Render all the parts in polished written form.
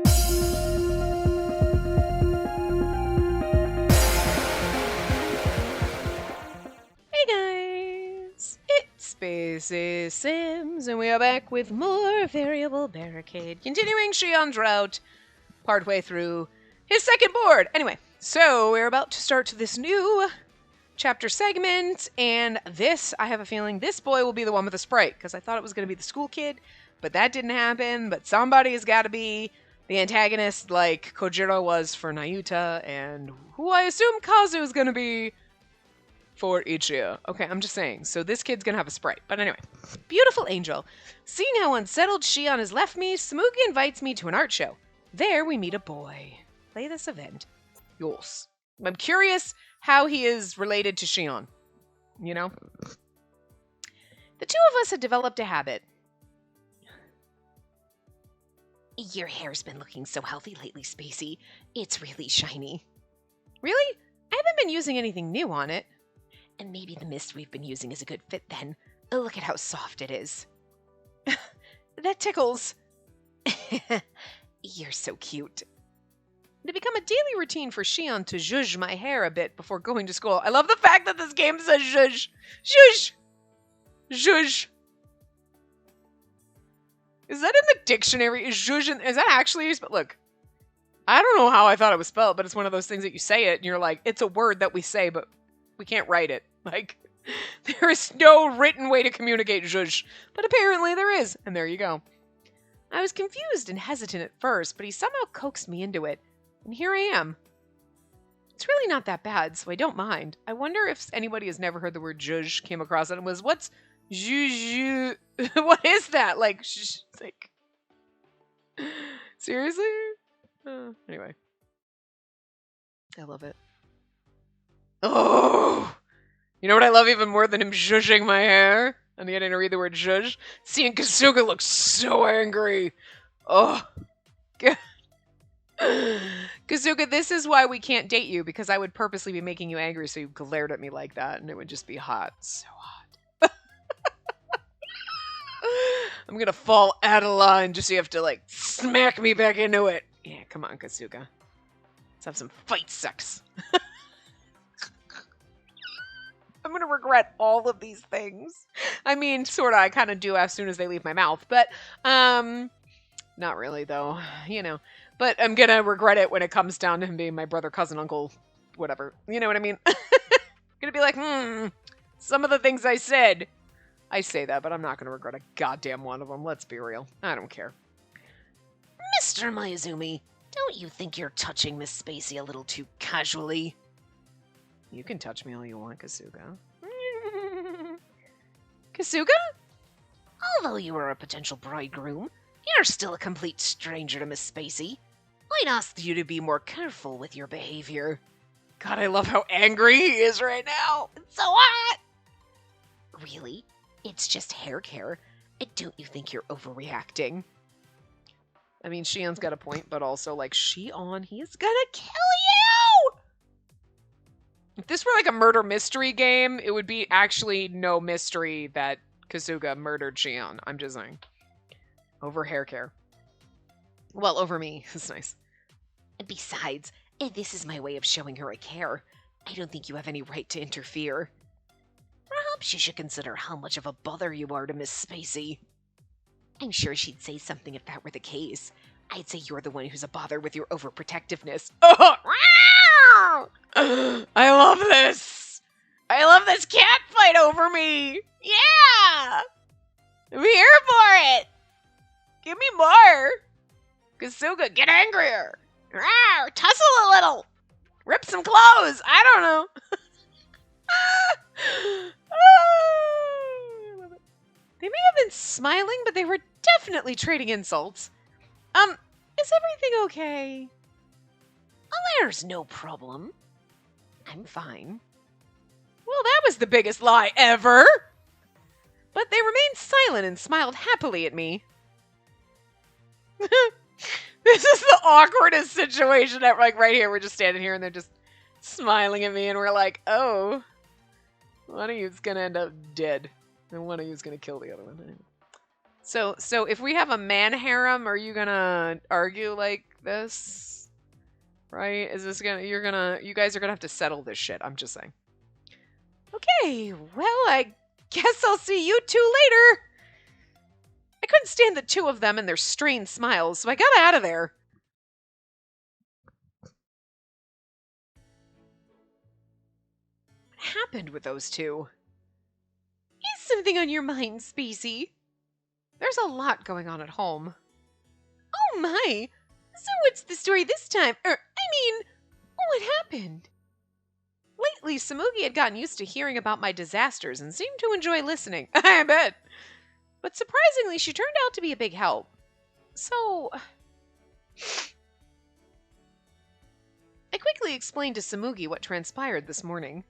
Hey guys, it's Spacey Sims, and we are back with more Variable Barricade, continuing Shion's route, partway through his second board. Anyway, so we're about to start this new chapter segment, and this, I have a feeling, this boy will be the one with the sprite, because I thought it was going to be the school kid, but that didn't happen, but somebody has got to be the antagonist like Kojiro was for Nayuta, and who I assume Kazu is going to be for Ichigo. Okay, I'm just saying. So this kid's gonna have a sprite. But anyway. Beautiful angel. Seeing how unsettled Shion has left me, Samuki invites me to an art show. There we meet a boy. Play this event. Yos. I'm curious how he is related to Shion. You know? The two of us had developed a habit. Your hair's been looking so healthy lately, Spacey. It's really shiny. Really? I haven't been using anything new on it. And maybe the mist we've been using is a good fit then. Look at how soft it is. That tickles. You're so cute. It had become a daily routine for Shion to zhuzh my hair a bit before going to school. I love the fact that this game says zhuzh. Zhuzh. Zhuzh. Is that in the dictionary? Is zhuzh is that actually spelled? Look. I don't know how I thought it was spelled, but it's one of those things that you say it and you're like, it's a word that we say, but we can't write it. Like, there is no written way to communicate zhuzh. But apparently there is. And there you go. I was confused and hesitant at first, but he somehow coaxed me into it. And here I am. It's really not that bad, so I don't mind. I wonder if anybody has never heard the word zhuzh, came across it, and was, what's zhuzh? What is that? Like, like, seriously? Anyway. I love it. Oh! You know what I love even more than him zhuzhing my hair? And getting to read the word zhuzh? Seeing Kasuga look so angry. Oh. Kasuga, this is why we can't date you, because I would purposely be making you angry so you glared at me like that, and it would just be hot. So hot. I'm gonna fall out of line just so you have to, like, smack me back into it. Yeah, come on, Kasuga. Let's have some fight sex. I'm going to regret all of these things. I mean, sort of, I kind of do as soon as they leave my mouth. But, not really, though. You know. But I'm going to regret it when it comes down to him being my brother, cousin, uncle, whatever. You know what I mean? Going to be like, some of the things I said. I say that, but I'm not going to regret a goddamn one of them. Let's be real. I don't care. Mr. Mayuzumi, don't you think you're touching Miss Spacey a little too casually? You can touch me all you want, Kasuga. Kasuga? Although you are a potential bridegroom, you're still a complete stranger to Miss Spacey. I'd ask you to be more careful with your behavior. God, I love how angry he is right now. It's so hot! Really? It's just hair care. Don't you think you're overreacting? I mean, Shion's got a point, but also, like, Shion, he's gonna kill you! If this were like a murder mystery game, it would be actually no mystery that Kasuga murdered Shion. I'm just saying. Over hair care. Well, over me. It's nice. Besides, this is my way of showing her I care. I don't think you have any right to interfere. Perhaps you should consider how much of a bother you are to Miss Spacey. I'm sure she'd say something if that were the case. I'd say you're the one who's a bother with your overprotectiveness. I love this! I love this cat fight over me! Yeah! I'm here for it! Give me more! Kasuga, get angrier! Rawr, tussle a little! Rip some clothes! I don't know! They may have been smiling, but they were definitely trading insults. Is everything okay? Oh, there's no problem. I'm fine. Well, that was the biggest lie ever! But they remained silent and smiled happily at me. This is the awkwardest situation ever. Like, right here, we're just standing here and they're just smiling at me and we're like, oh, one of you's gonna end up dead. And one of you's gonna kill the other one. So if we have a man harem, are you gonna argue like this? Right? Is this gonna, you guys are gonna have to settle this shit. I'm just saying. Okay, well, I guess I'll see you two later. I couldn't stand the two of them and their strained smiles, so I got out of there. What happened with those two? Is something on your mind, Spacey? There's a lot going on at home. Oh my! So what's the story this time? What happened? Lately, Samuki had gotten used to hearing about my disasters and seemed to enjoy listening. I bet. But surprisingly, she turned out to be a big help. So, I quickly explained to Samuki what transpired this morning.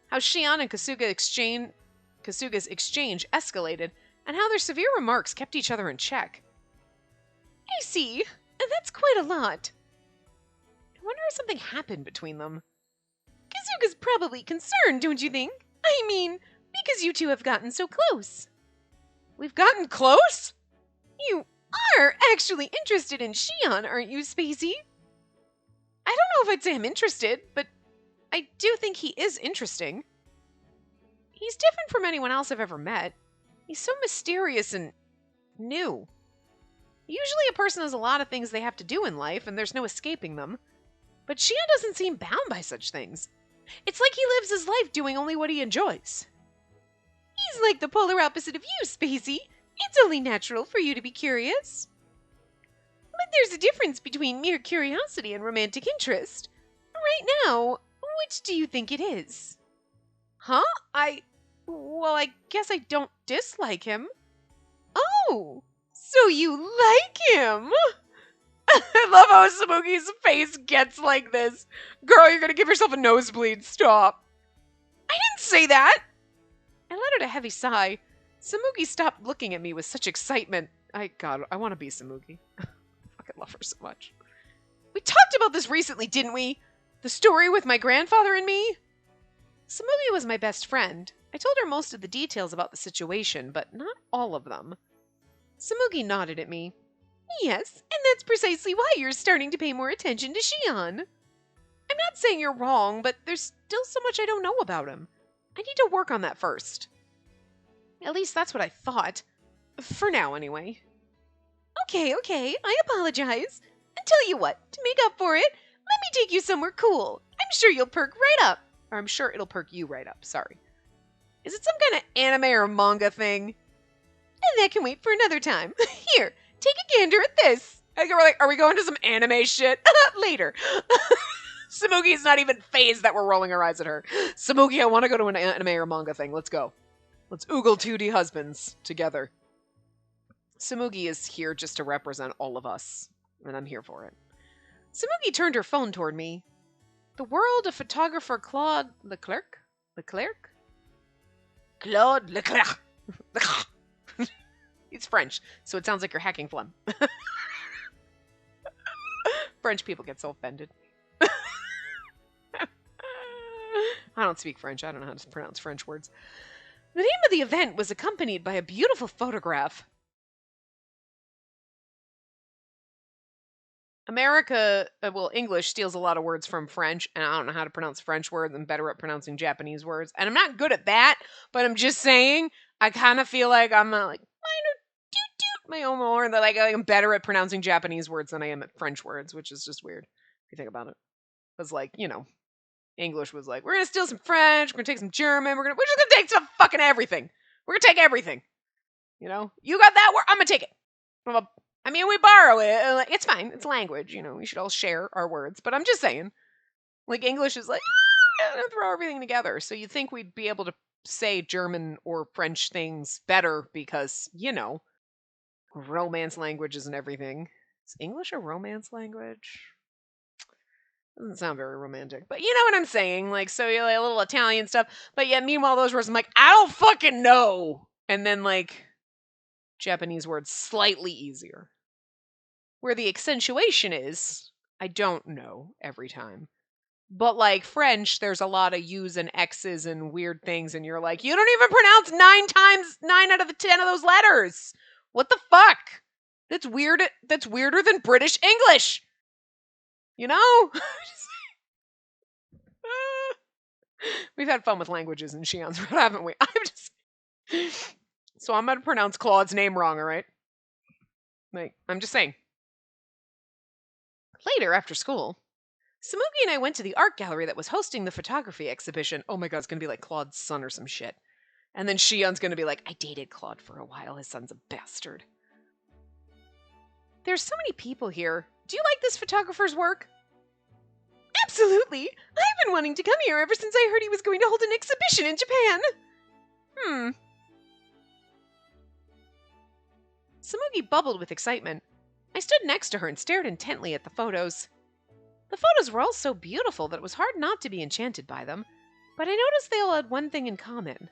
How Shion and Kasuga's exchange escalated, and how their severe remarks kept each other in check. I see. That's quite a lot. I wonder if something happened between them. Kasuga's probably concerned, don't you think? I mean, because you two have gotten so close. We've gotten close? You are actually interested in Shion, aren't you, Spacey? I don't know if I'd say I'm interested, but I do think he is interesting. He's different from anyone else I've ever met. He's so mysterious and new. Usually a person has a lot of things they have to do in life, and there's no escaping them. But Shion doesn't seem bound by such things. It's like he lives his life doing only what he enjoys. He's like the polar opposite of you, Spacey. It's only natural for you to be curious. But there's a difference between mere curiosity and romantic interest. Right now, which do you think it is? Huh? Well, I guess I don't dislike him. Oh, so you like him? I love how Samuki's face gets like this. Girl, you're gonna give yourself a nosebleed. Stop. I didn't say that. I let out a heavy sigh. Samuki stopped looking at me with such excitement. God, I want to be Samuki. I fucking love her so much. We talked about this recently, didn't we? The story with my grandfather and me? Samuki was my best friend. I told her most of the details about the situation, but not all of them. Samuki nodded at me. Yes, and that's precisely why you're starting to pay more attention to Shion. I'm not saying you're wrong, but there's still so much I don't know about him. I need to work on that first. At least that's what I thought. For now, anyway. Okay, I apologize. And tell you what, to make up for it, let me take you somewhere cool. I'm sure you'll perk right up. Or I'm sure it'll perk you right up, sorry. Is it some kind of anime or manga thing? And that can wait for another time. Here, take a gander at this. We're like, are we going to some anime shit? Later. Samuki's not even phased that we're rolling our eyes at her. Samuki, I want to go to an anime or manga thing. Let's go. Let's oogle 2D husbands together. Samuki is here just to represent all of us, and I'm here for it. Samuki turned her phone toward me. The world of photographer Claude Leclerc? Leclerc? Claude Leclerc. It's French, so it sounds like you're hacking phlegm. French people get so offended. I don't speak French. I don't know how to pronounce French words. The name of the event was accompanied by a beautiful photograph. English steals a lot of words from French, and I don't know how to pronounce French words. I'm better at pronouncing Japanese words, and I'm not good at that, but I'm just saying, I kind of feel like I'm like, my own more, that like I'm better at pronouncing Japanese words than I am at French words, which is just weird, if you think about it. Because, like, you know, English was like, we're gonna steal some French, we're gonna take some German, we're just gonna take some fucking everything. We're gonna take everything. You know? You got that word, I'm gonna take it. I mean, we borrow it. It's fine. It's language. You know, we should all share our words. But I'm just saying, like, English is like, throw everything together. So you'd think we'd be able to say German or French things better because, you know, romance languages and everything. Is English a romance language? Doesn't sound very romantic. But you know what I'm saying. Like, so you like a little Italian stuff. But yeah, meanwhile, those words, I'm like, I don't fucking know. And then, like, Japanese words slightly easier. Where the accentuation is, I don't know every time. But like French, there's a lot of U's and X's and weird things, and you're like, you don't even pronounce 9 out of the 10 of those letters. What the fuck? That's weird. That's weirder than British English. You know? We've had fun with languages in Shion's Road, haven't we? So I'm gonna pronounce Claude's name wrong, alright? Like, I'm just saying. Later, after school, Samuki and I went to the art gallery that was hosting the photography exhibition. Oh my god, it's gonna be like Claude's son or some shit. And then Shion's gonna be like, I dated Claude for a while. His son's a bastard. There's so many people here. Do you like this photographer's work? Absolutely. I've been wanting to come here ever since I heard he was going to hold an exhibition in Japan. Samuki bubbled with excitement. I stood next to her and stared intently at the photos. The photos were all so beautiful that it was hard not to be enchanted by them, but I noticed they all had one thing in common.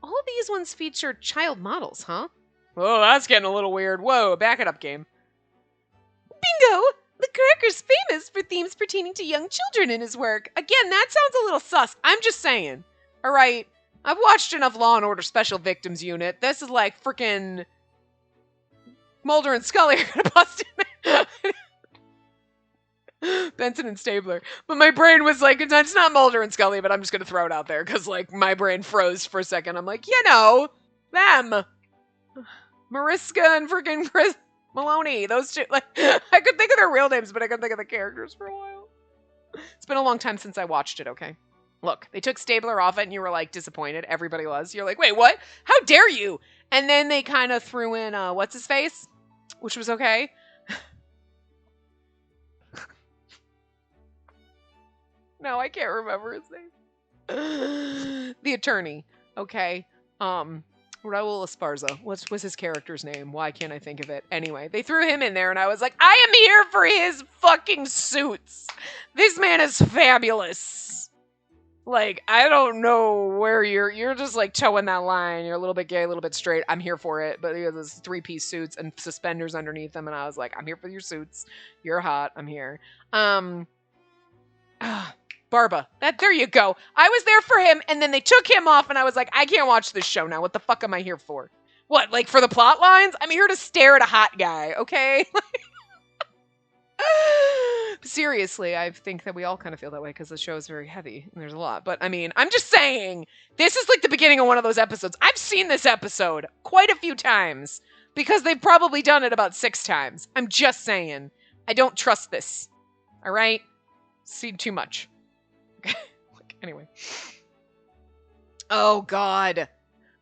All these ones featured child models, huh? Whoa, that's getting a little weird. Whoa, back it up, game. Bingo! The Clerk is famous for themes pertaining to young children in his work. Again, that sounds a little sus. I'm just saying. Alright, I've watched enough Law & Order Special Victims Unit. This is like freaking Mulder and Scully are gonna bust in. Benson and Stabler. But my brain was like, it's not Mulder and Scully, but I'm just gonna throw it out there because like my brain froze for a second. I'm like, you know, them. Mariska and freaking Chris Maloney. Those two. Like, I could think of their real names, but I couldn't think of the characters for a while. It's been a long time since I watched it, okay? Look, they took Stabler off it and you were like disappointed. Everybody was. You're like, wait, what? How dare you? And then they kind of threw in, what's his face? Which was okay. No, I can't remember his name. The attorney. Okay. Raul Esparza. What was his character's name? Why can't I think of it? Anyway, they threw him in there and I was like, I am here for his fucking suits. This man is fabulous. Like, I don't know where you're just like towing that line. You're a little bit gay, a little bit straight. I'm here for it. But he has this 3-piece suits and suspenders underneath them. And I was like, I'm here for your suits. You're hot. I'm here. Barba. There you go. I was there for him, and then they took him off, and I was like, I can't watch this show now. What the fuck am I here for? What, like for the plot lines? I'm here to stare at a hot guy, okay? Seriously, I think that we all kind of feel that way because the show is very heavy, and there's a lot. But, I mean, I'm just saying, this is like the beginning of one of those episodes. I've seen this episode quite a few times because they've probably done it about 6 times. I'm just saying. I don't trust this. All right? Seen too much. Anyway. Oh, God.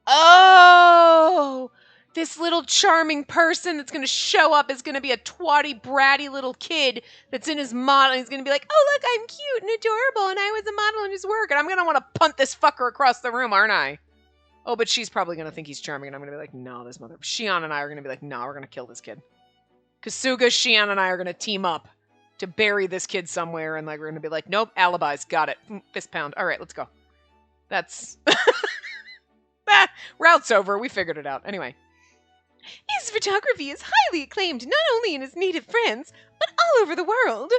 Oh! This little charming person that's going to show up is going to be a twatty, bratty little kid that's in his model. He's going to be like, oh, look, I'm cute and adorable, and I was a model in his work, and I'm going to want to punt this fucker across the room, aren't I? Oh, but she's probably going to think he's charming, and I'm going to be like, no, this mother... Shion and I are going to be like, no, we're going to kill this kid. Kasuga, Shion, and I are going to team up to bury this kid somewhere, and like we're gonna be like, nope, alibis, got it. Fist pound. All right, let's go. That's route's over. We figured it out. Anyway, his photography is highly acclaimed not only in his native France but all over the world.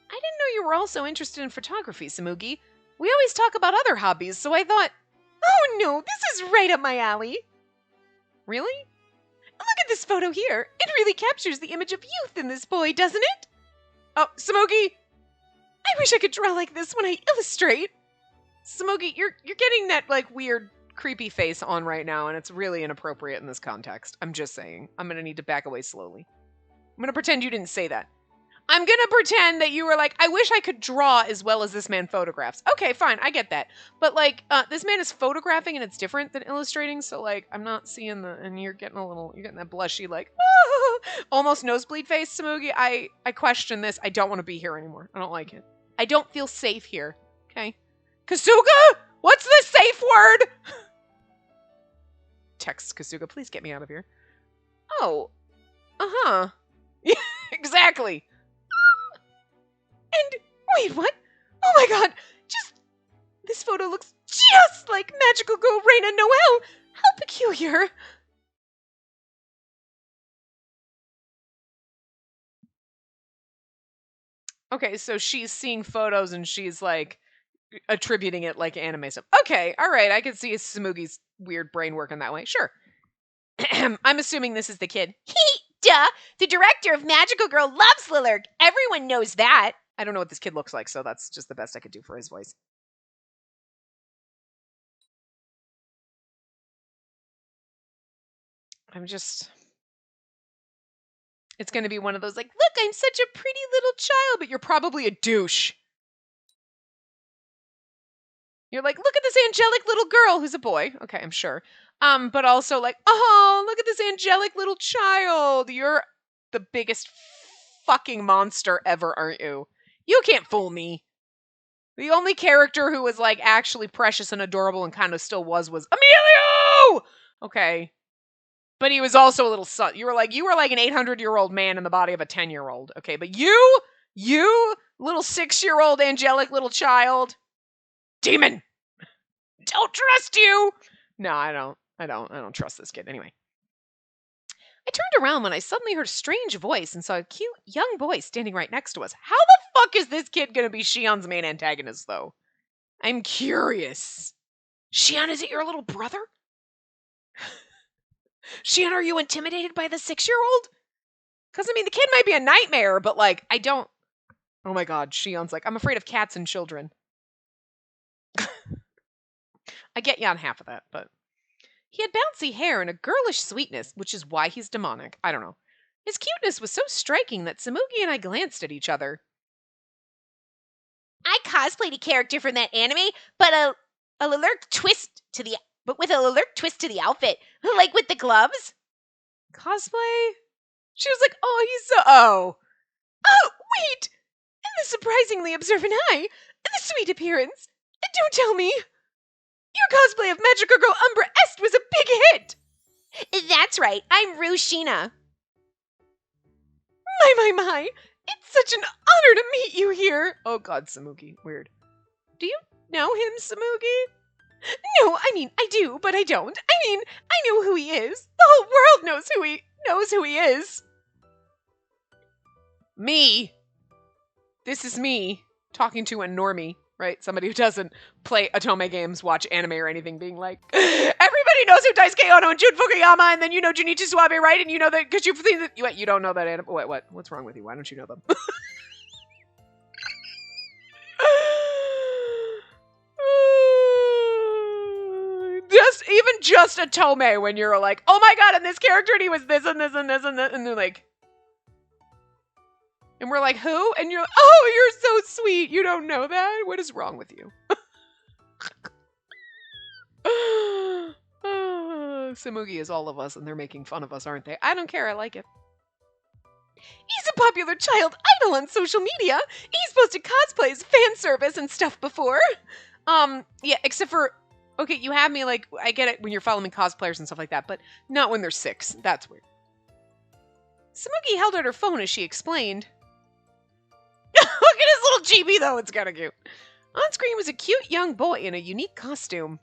I didn't know you were also interested in photography, Samuki. We always talk about other hobbies, so I thought, oh no, this is right up my alley. Really? Look at this photo here. It really captures the image of youth in this boy, doesn't it? Oh, Samuki! I wish I could draw like this when I illustrate. Samuki, you're getting that, like, weird, creepy face on right now, and it's really inappropriate in this context. I'm just saying. I'm gonna need to back away slowly. I'm gonna pretend you didn't say that. I'm gonna pretend that you were like, I wish I could draw as well as this man photographs. Okay, fine, I get that. But, like, this man is photographing, and it's different than illustrating, so, like, I'm not seeing and you're getting that blushy, like, oh, almost nosebleed face, Samugi. I question this. I don't want to be here anymore. I don't like it. I don't feel safe here. Okay? Kasuga? What's the safe word? Text Kasuga, please get me out of here. Oh. Uh-huh. Yeah, exactly. And, wait, what? Oh my god, this photo looks just like magical girl Reina Noel. How peculiar. Okay, so she's seeing photos and she's like attributing it like anime stuff. Okay, all right, I can see Samugi's weird brain working that way. Sure. I'm assuming this is the kid. Duh! The director of Magical Girl loves Clerk. Everyone knows that. I don't know what this kid looks like, so that's just the best I could do for his voice. It's going to be one of those, like, look, I'm such a pretty little child, but you're probably a douche. You're like, look at this angelic little girl who's a boy. Okay, I'm sure. But also like, oh, look at this angelic little child. You're the biggest fucking monster ever, aren't you? You can't fool me. The only character who was like actually precious and adorable and kind of still was Emilio! Okay. But he was also a little son. You were like an 800-year-old man in the body of a 10-year-old. Okay, but you little 6-year-old angelic little child, demon. Don't trust you. No, I don't trust this kid. Anyway. I turned around when I suddenly heard a strange voice and saw a cute young boy standing right next to us. How the fuck is this kid gonna be Shion's main antagonist, though? I'm curious. Shion, is it your little brother? Shion, are you intimidated by the 6-year-old? Because, I mean, the kid might be a nightmare, but, like, I don't... Oh my god, Shion's like, I'm afraid of cats and children. I get you on half of that, but... He had bouncy hair and a girlish sweetness, which is why he's demonic. I don't know. His cuteness was so striking that Samuki and I glanced at each other. I cosplayed a character from that anime, but with a Clerk twist to the outfit, like with the gloves. Cosplay? She was like, oh, he's so... Oh, wait! And the surprisingly observant eye, and the sweet appearance. Don't tell me! Your cosplay of Magical Girl Umbra Est was a big hit! That's right, I'm Rushina. My, it's such an honor to meet you here. Oh god, Samuki, weird. Do you know him, Samuki? No, I mean, I do, but I don't. I mean, I know who he is. The whole world knows who he is. Me. This is me talking to a normie, right? Somebody who doesn't play Otome games, watch anime or anything, being like, everybody knows who Daisuke Ono and Jun Fukuyama, and then you know Junichi Suabe, right? And you know that because you've seen that. Wait, you don't know that anime? What? What's wrong with you? Why don't you know them? Just Otome, when you're like, oh my god, and this character, and he was this and this and this and this, and they're like, and we're like, who? And you're like, oh, you're so sweet. You don't know that? What is wrong with you? Samugi is all of us, and they're making fun of us, aren't they? I don't care. I like it. He's a popular child idol on social media. He's posted cosplays, fan service, and stuff before. Yeah, except for, okay, you have me like, I get it when you're following cosplayers and stuff like that, but not when they're 6. That's weird. Samuki held out her phone as she explained. Look at his little chibi, though. It's kind of cute. On screen was a cute young boy in a unique costume.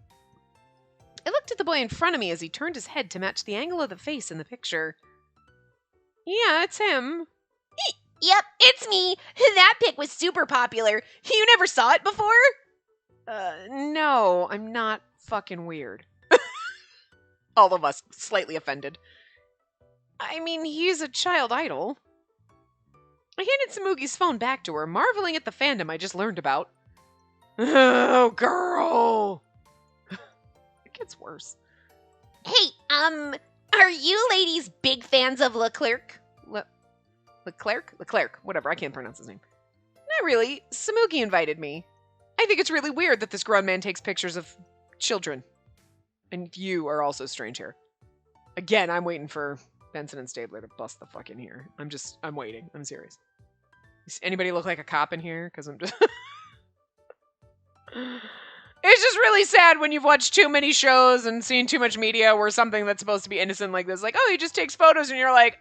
I looked at the boy in front of me as he turned his head to match the angle of the face in the picture. Yeah, it's him. Yep, it's me. That pic was super popular. You never saw it before? No, I'm not fucking weird. All of us slightly offended. I mean, he's a child idol. I handed Samugi's phone back to her, marveling at the fandom I just learned about. Oh, girl! It gets worse. Hey, are you ladies big fans of Clerk? Clerk? Whatever, I can't pronounce his name. Not really. Samuki invited me. I think it's really weird that this grown man takes pictures of children. And you are also strange here. Again, I'm waiting for Benson and Stabler to bust the fuck in here. I'm waiting. I'm serious. Does anybody look like a cop in here? Because I'm just... It's just really sad when you've watched too many shows and seen too much media where something that's supposed to be innocent like this, like, oh, he just takes photos, and you're like,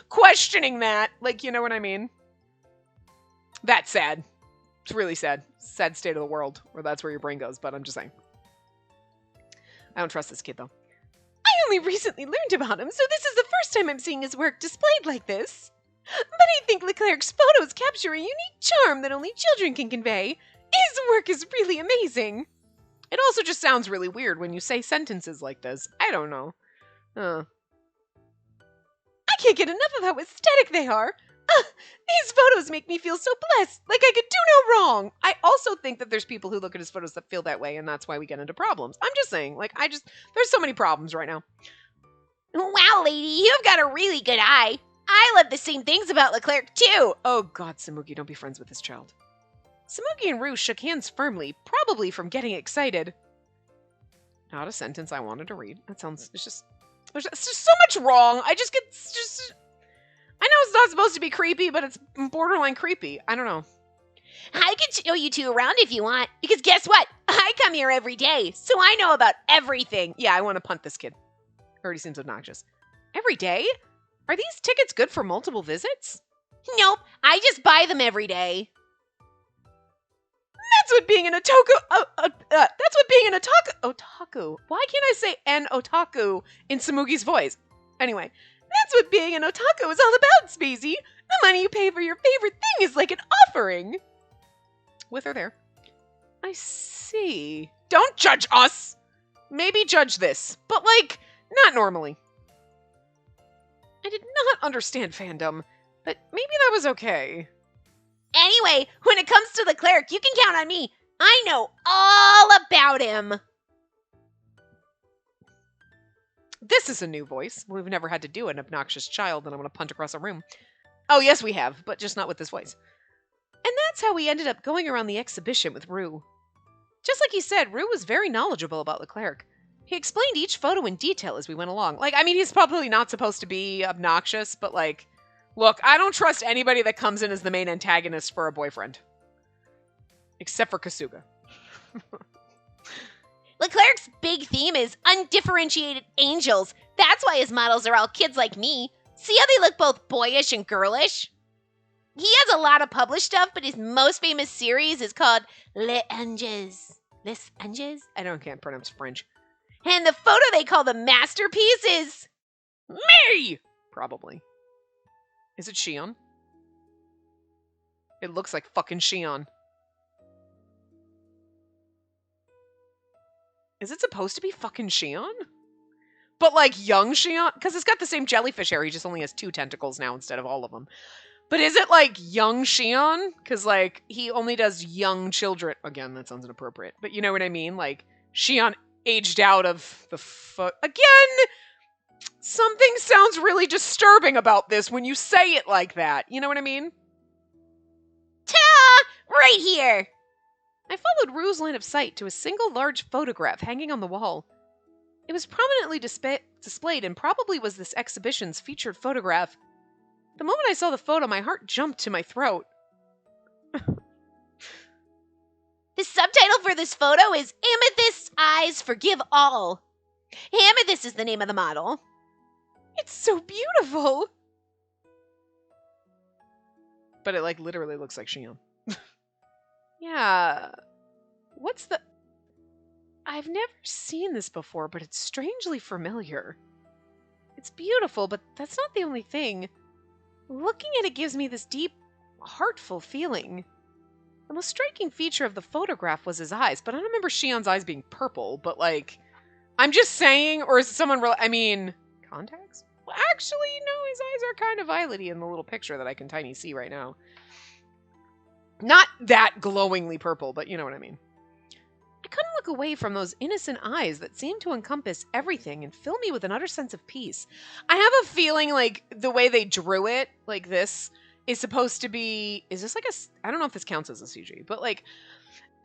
questioning that. Like, you know what I mean? That's sad. It's really sad. Sad state of the world, where that's where your brain goes, but I'm just saying. I don't trust this kid, though. I only recently learned about him, so this is the first time I'm seeing his work displayed like this. But I think Clerk's photos capture a unique charm that only children can convey. His work is really amazing. It also just sounds really weird when you say sentences like this. I don't know. I can't get enough of how aesthetic they are. These photos make me feel so blessed, like I could do no wrong. I also think that there's people who look at his photos that feel that way, and that's why we get into problems. I'm just saying, like, there's so many problems right now. Wow, lady, you've got a really good eye. I love the same things about Clerk, too. Oh, God, Samuki, don't be friends with this child. Samuki and Rue shook hands firmly, probably from getting excited. Not a sentence I wanted to read. That sounds, there's just so much wrong. I know it's not supposed to be creepy, but it's borderline creepy. I don't know. I can show you two around if you want, because guess what? I come here every day, so I know about everything. Yeah, I want to punt this kid. Already seems obnoxious. Every day? Are these tickets good for multiple visits? Nope, I just buy them every day. That's what being an otaku. Why can't I say an otaku in Samuki's voice? Anyway, that's what being an otaku is all about, Spacey. The money you pay for your favorite thing is like an offering. With her there. I see. Don't judge us. Maybe judge this, but like, not normally. I did not understand fandom, but maybe that was okay. Anyway, when it comes to the Clerk, you can count on me. I know all about him. This is a new voice. We've never had to do an obnoxious child that I'm going to punt across a room. Oh, yes, we have, but just not with this voice. And that's how we ended up going around the exhibition with Rue. Just like he said, Rue was very knowledgeable about the Clerk. He explained each photo in detail as we went along. Like, I mean, he's probably not supposed to be obnoxious, but like, look, I don't trust anybody that comes in as the main antagonist for a boyfriend. Except for Kasuga. Leclerc's big theme is undifferentiated angels. That's why his models are all kids like me. See how they look both boyish and girlish? He has a lot of published stuff, but his most famous series is called Les Anges. Les Anges? Can't pronounce French. And the photo they call the masterpiece is me! Probably. Is it Shion? It looks like fucking Shion. Is it supposed to be fucking Shion? But like young Shion? Because it's got the same jellyfish hair, he just only has 2 tentacles now instead of all of them. But is it like young Shion? Because like, he only does young children. Again, that sounds inappropriate. But you know what I mean? Like, Shion aged out of the Again! Something sounds really disturbing about this when you say it like that. You know what I mean? Ta! Right here! I followed Rue's line of sight to a single large photograph hanging on the wall. It was prominently displayed and probably was this exhibition's featured photograph. The moment I saw the photo, my heart jumped to my throat. The subtitle for this photo is Amethyst Eyes Forgive All. Amethyst is the name of the model. It's so beautiful. But it like literally looks like Shion. Yeah. What's the... I've never seen this before, but it's strangely familiar. It's beautiful, but that's not the only thing. Looking at it gives me this deep, heartful feeling. The most striking feature of the photograph was his eyes, but I don't remember Shion's eyes being purple, but like... I'm just saying, or is someone real... I mean... Contacts? Well, actually, no, his eyes are kind of violet-y in the little picture that I can tiny see right now. Not that glowingly purple, but you know what I mean. I couldn't look away from those innocent eyes that seemed to encompass everything and fill me with an utter sense of peace. I have a feeling like the way they drew it, like this, is supposed to be... Is this like a... I don't know if this counts as a CG, but like...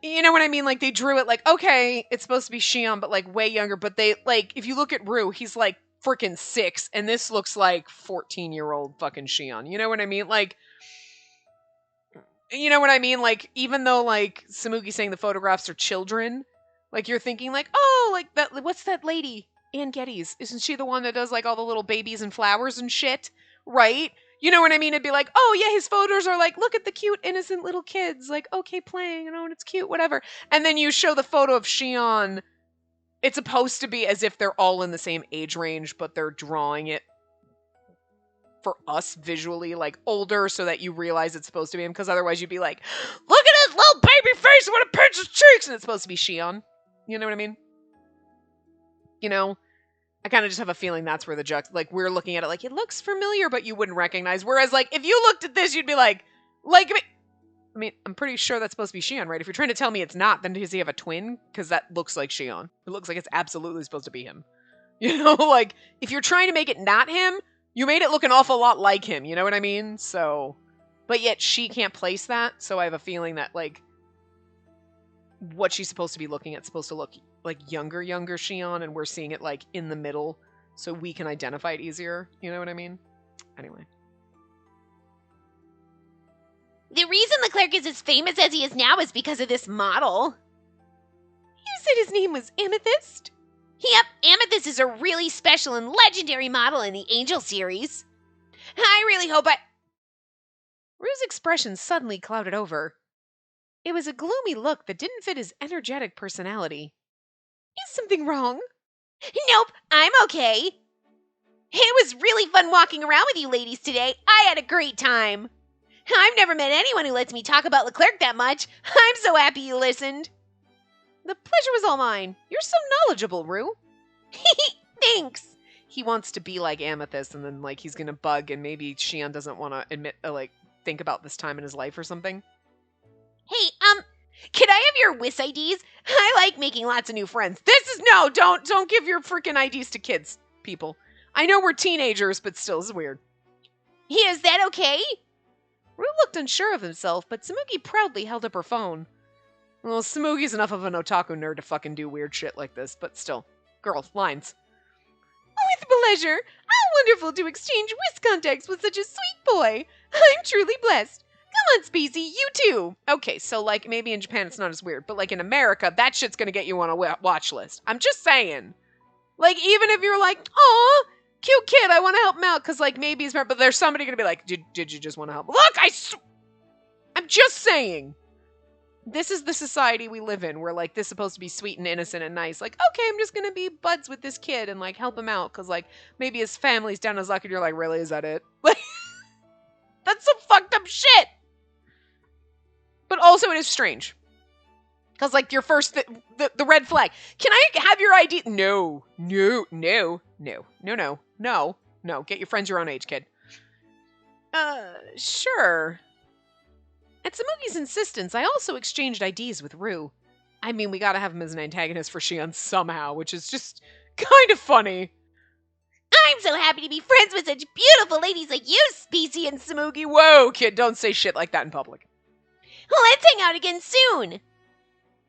You know what I mean? Like, they drew it like, okay, it's supposed to be Shion, but like way younger. But they, like, if you look at Rue, he's like freaking 6, and this looks like 14-year-old fucking Shion. You know what I mean? Like... You know what I mean? Like, even though, like, Samuki's saying the photographs are children, like, you're thinking, like, oh, like, that, what's that lady? Ann Geddes. Isn't she the one that does, like, all the little babies and flowers and shit? Right? You know what I mean? It'd be like, oh, yeah, his photos are like, look at the cute, innocent little kids. Like, okay, playing, you know, and it's cute, whatever. And then you show the photo of Shion. It's supposed to be as if they're all in the same age range, but they're drawing it for us visually, like, older so that you realize it's supposed to be him, because otherwise you'd be like, look at his little baby face, I want to pinch his cheeks, and it's supposed to be Shion. You know what I mean? You know? I kind of just have a feeling that's where the like, we're looking at it like, it looks familiar, but you wouldn't recognize. Whereas, like, if you looked at this, you'd be like, I mean, I'm pretty sure that's supposed to be Shion, right? If you're trying to tell me it's not, then does he have a twin? Because that looks like Shion. It looks like it's absolutely supposed to be him. You know, like, if you're trying to make it not him, you made it look an awful lot like him. You know what I mean? So, but yet she can't place that. So I have a feeling that, like, what she's supposed to be looking at is supposed to look like younger Shion, and we're seeing it, like, in the middle so we can identify it easier. You know what I mean? Anyway. The reason the Clerk is as famous as he is now is because of this model. You said his name was Amethyst? Yep, Amethyst is a really special and legendary model in the Angel series. I really hope Rue's expression suddenly clouded over. It was a gloomy look that didn't fit his energetic personality. Is something wrong? Nope, I'm okay. It was really fun walking around with you ladies today. I had a great time. I've never met anyone who lets me talk about Leclerc that much. I'm so happy you listened. The pleasure was all mine. You're so knowledgeable, Rue. Thanks. He wants to be like Amethyst, and then, like, he's gonna bug, and maybe Shion doesn't want to think about this time in his life or something. Hey, can I have your WIS IDs? I like making lots of new friends. No, don't give your freaking IDs to kids, people. I know we're teenagers, but still, this is weird. Yeah, is that okay? Rue looked unsure of himself, but Samuki proudly held up her phone. Well, Samuki's enough of an otaku nerd to fucking do weird shit like this, but still. Girls, lines. With pleasure. How wonderful to exchange WIS contacts with such a sweet boy. I'm truly blessed. Come on, Spacey, you too. Okay, so, like, maybe in Japan it's not as weird, but, like, in America, that shit's gonna get you on a watch list. I'm just saying. Like, even if you're like, aw, cute kid, I want to help him out, because, like, maybe he's smart, but there's somebody gonna be like, did you just want to help? Look, I'm just saying. This is the society we live in, where, like, this is supposed to be sweet and innocent and nice. Like, okay, I'm just gonna be buds with this kid and, like, help him out, because, like, maybe his family's down his luck, and you're like, really, is that it? Like, that's some fucked up shit! But also, it is strange. Because, like, your first, the red flag. Can I have your ID? No. Get your friends your own age, kid. Sure. At Samuki's insistence, I also exchanged IDs with Rue. I mean, we gotta have him as an antagonist for Shion somehow, which is just kind of funny. I'm so happy to be friends with such beautiful ladies like you, Spacey and Samuki. Whoa, kid, don't say shit like that in public. Let's hang out again soon.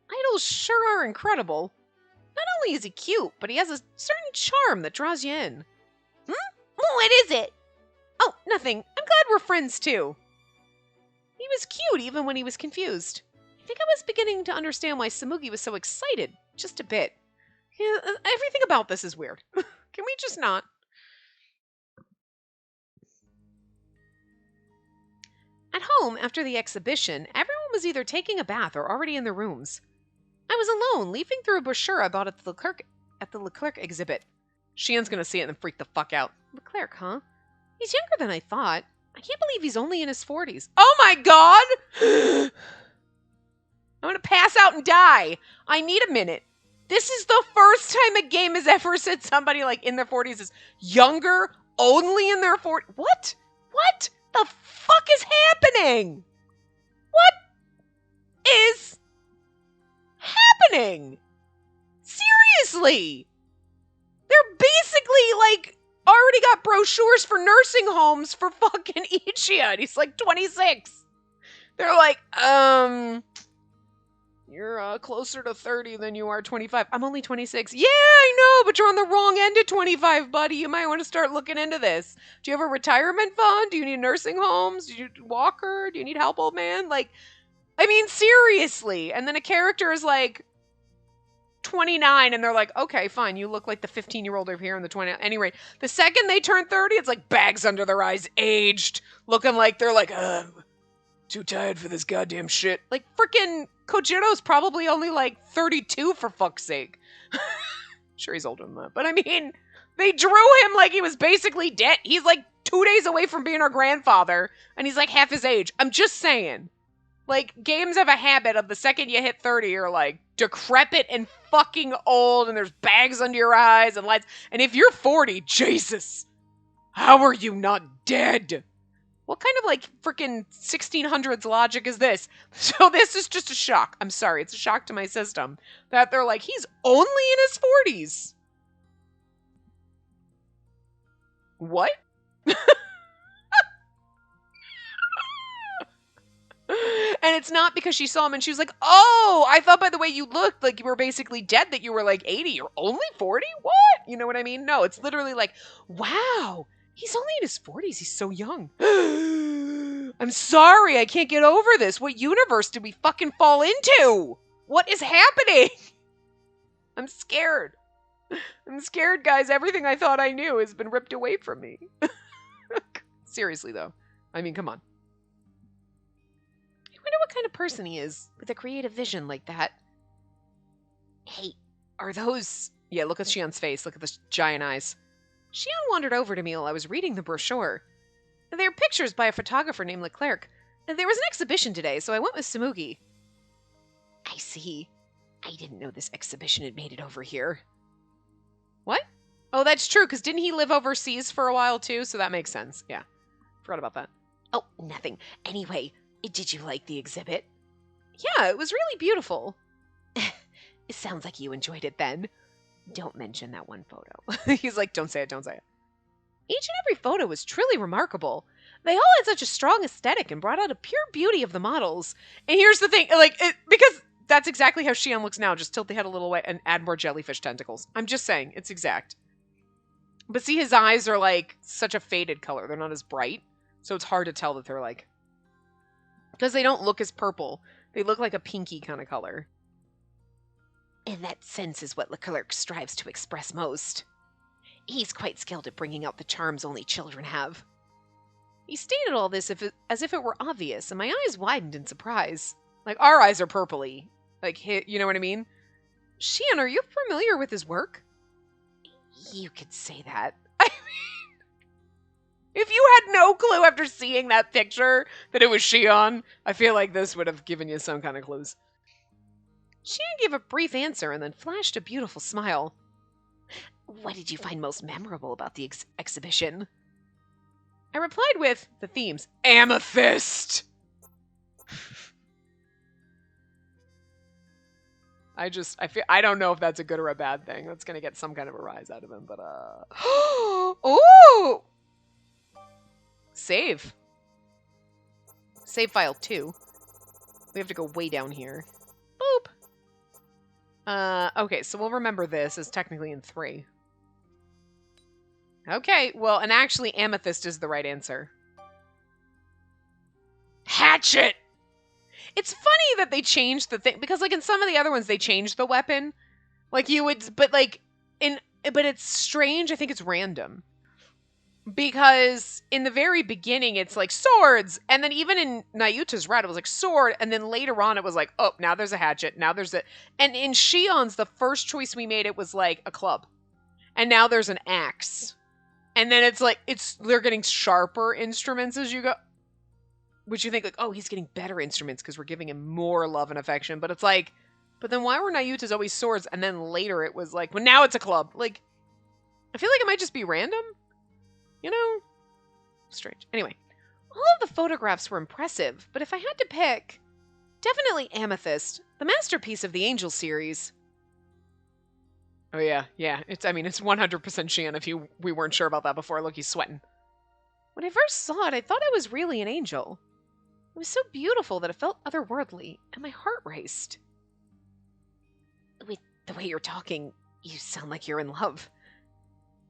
Idols sure are incredible. Not only is he cute, but he has a certain charm that draws you in. What is it? Oh, nothing. I'm glad we're friends, too. He was cute even when he was confused. I think I was beginning to understand why Samuki was so excited. Just a bit. Yeah, everything about this is weird. Can we just not? At home, after the exhibition, everyone was either taking a bath or already in their rooms. I was alone, leafing through a brochure I bought at the Leclerc exhibit. Shion's gonna see it and then freak the fuck out. Leclerc, huh? He's younger than I thought. I can't believe he's only in his 40s. Oh my god! I'm gonna pass out and die. I need a minute. This is the first time a game has ever said somebody, like, in their 40s is younger, only in their 40s. What? What the fuck is happening? What is happening? Seriously. They're basically, like, already got brochures for nursing homes for fucking Ichiya, and he's like 26. They're like, you're closer to 30 than you are 25. I'm only 26. Yeah, I know, but you're on the wrong end of 25, buddy. You might want to start looking into this. Do you have a retirement fund? Do you need nursing homes? Do you need a walker? Do you need help, old man? Like, I mean, seriously. And then a character is like 29, and they're like, okay, fine, you look like the 15-year-old over here in the 20. Anyway, the second they turn 30, it's like bags under their eyes, aged, looking like they're like, too tired for this goddamn shit. Like, freaking Kojiro's probably only like 32, for fuck's sake. Sure, he's older than that. But I mean, they drew him like he was basically dead. He's like 2 days away from being our grandfather, and he's like half his age. I'm just saying. Like, games have a habit of the second you hit 30, you're like decrepit and fucking old, and there's bags under your eyes and lights. And if you're 40, Jesus, how are you not dead? What kind of like freaking 1600s logic is this? So this is just a shock. I'm sorry, it's a shock to my system that they're like, he's only in his 40s. What? And it's not because she saw him and she was like, oh, I thought by the way you looked like you were basically dead, that you were like 80. You're only 40? What? You know what I mean? No, it's literally like, wow, he's only in his 40s. He's so young. I'm sorry, I can't get over this. What universe did we fucking fall into? What is happening? I'm scared. I'm scared, guys. Everything I thought I knew has been ripped away from me. Seriously, though. I mean, come on. I wonder what kind of person he is with a creative vision like that. Hey, are those... Yeah, look at Shion's face. Look at the giant eyes. Shion wandered over to me while I was reading the brochure. They were pictures by a photographer named Clerk. There was an exhibition today, so I went with Samuki. I see. I didn't know this exhibition had made it over here. What? Oh, that's true, because didn't he live overseas for a while, too? So that makes sense. Yeah. Forgot about that. Oh, nothing. Anyway, did you like the exhibit? Yeah, it was really beautiful. It sounds like you enjoyed it then. Don't mention that one photo. He's like, don't say it, don't say it. Each and every photo was truly remarkable. They all had such a strong aesthetic and brought out a pure beauty of the models. And here's the thing, because that's exactly how Shion looks now. Just tilt the head a little way and add more jellyfish tentacles. I'm just saying, it's exact. But see, his eyes are like such a faded color. They're not as bright. So it's hard to tell that they're like... Because they don't look as purple. They look like a pinky kind of color. And that sense is what Clerk strives to express most. He's quite skilled at bringing out the charms only children have. He stated all this as if it were obvious, and my eyes widened in surprise. Like, our eyes are purpley. Like, you know what I mean? Shion, are you familiar with his work? You could say that. I mean, if you had no clue after seeing that picture that it was Shion, I feel like this would have given you some kind of clues. Shion gave a brief answer and then flashed a beautiful smile. What did you find most memorable about the exhibition? I replied with the themes. Amethyst! I don't know if that's a good or a bad thing. That's gonna get some kind of a rise out of him, but Ooh! Save. Save file 2. We have to go way down here. Boop! Okay, so we'll remember this as technically in 3. Okay, well, and actually amethyst is the right answer. Hatchet! It's funny that they changed the thing, because like in some of the other ones they changed the weapon. Like you would, but it's strange, I think it's random. Because in the very beginning it's like swords, and then even in Nayuta's Red it was like sword, and then later on it was like, oh, now there's a hatchet, now there's a... And in Shion's, the first choice we made, it was like a club. And now there's an axe. And then it's like, they're getting sharper instruments as you go. Which you think like, oh, he's getting better instruments because we're giving him more love and affection. But it's like, but then why were Nayuta's always swords? And then later it was like, well, now it's a club. Like, I feel like it might just be random. You know? Strange. Anyway, all of the photographs were impressive. But if I had to pick, definitely Amethyst, the masterpiece of the Angel series. Oh, yeah. It's 100% Shion if we weren't sure about that before. Look, he's sweating. When I first saw it, I thought I was really an angel. It was so beautiful that it felt otherworldly, and my heart raced. With the way you're talking, you sound like you're in love.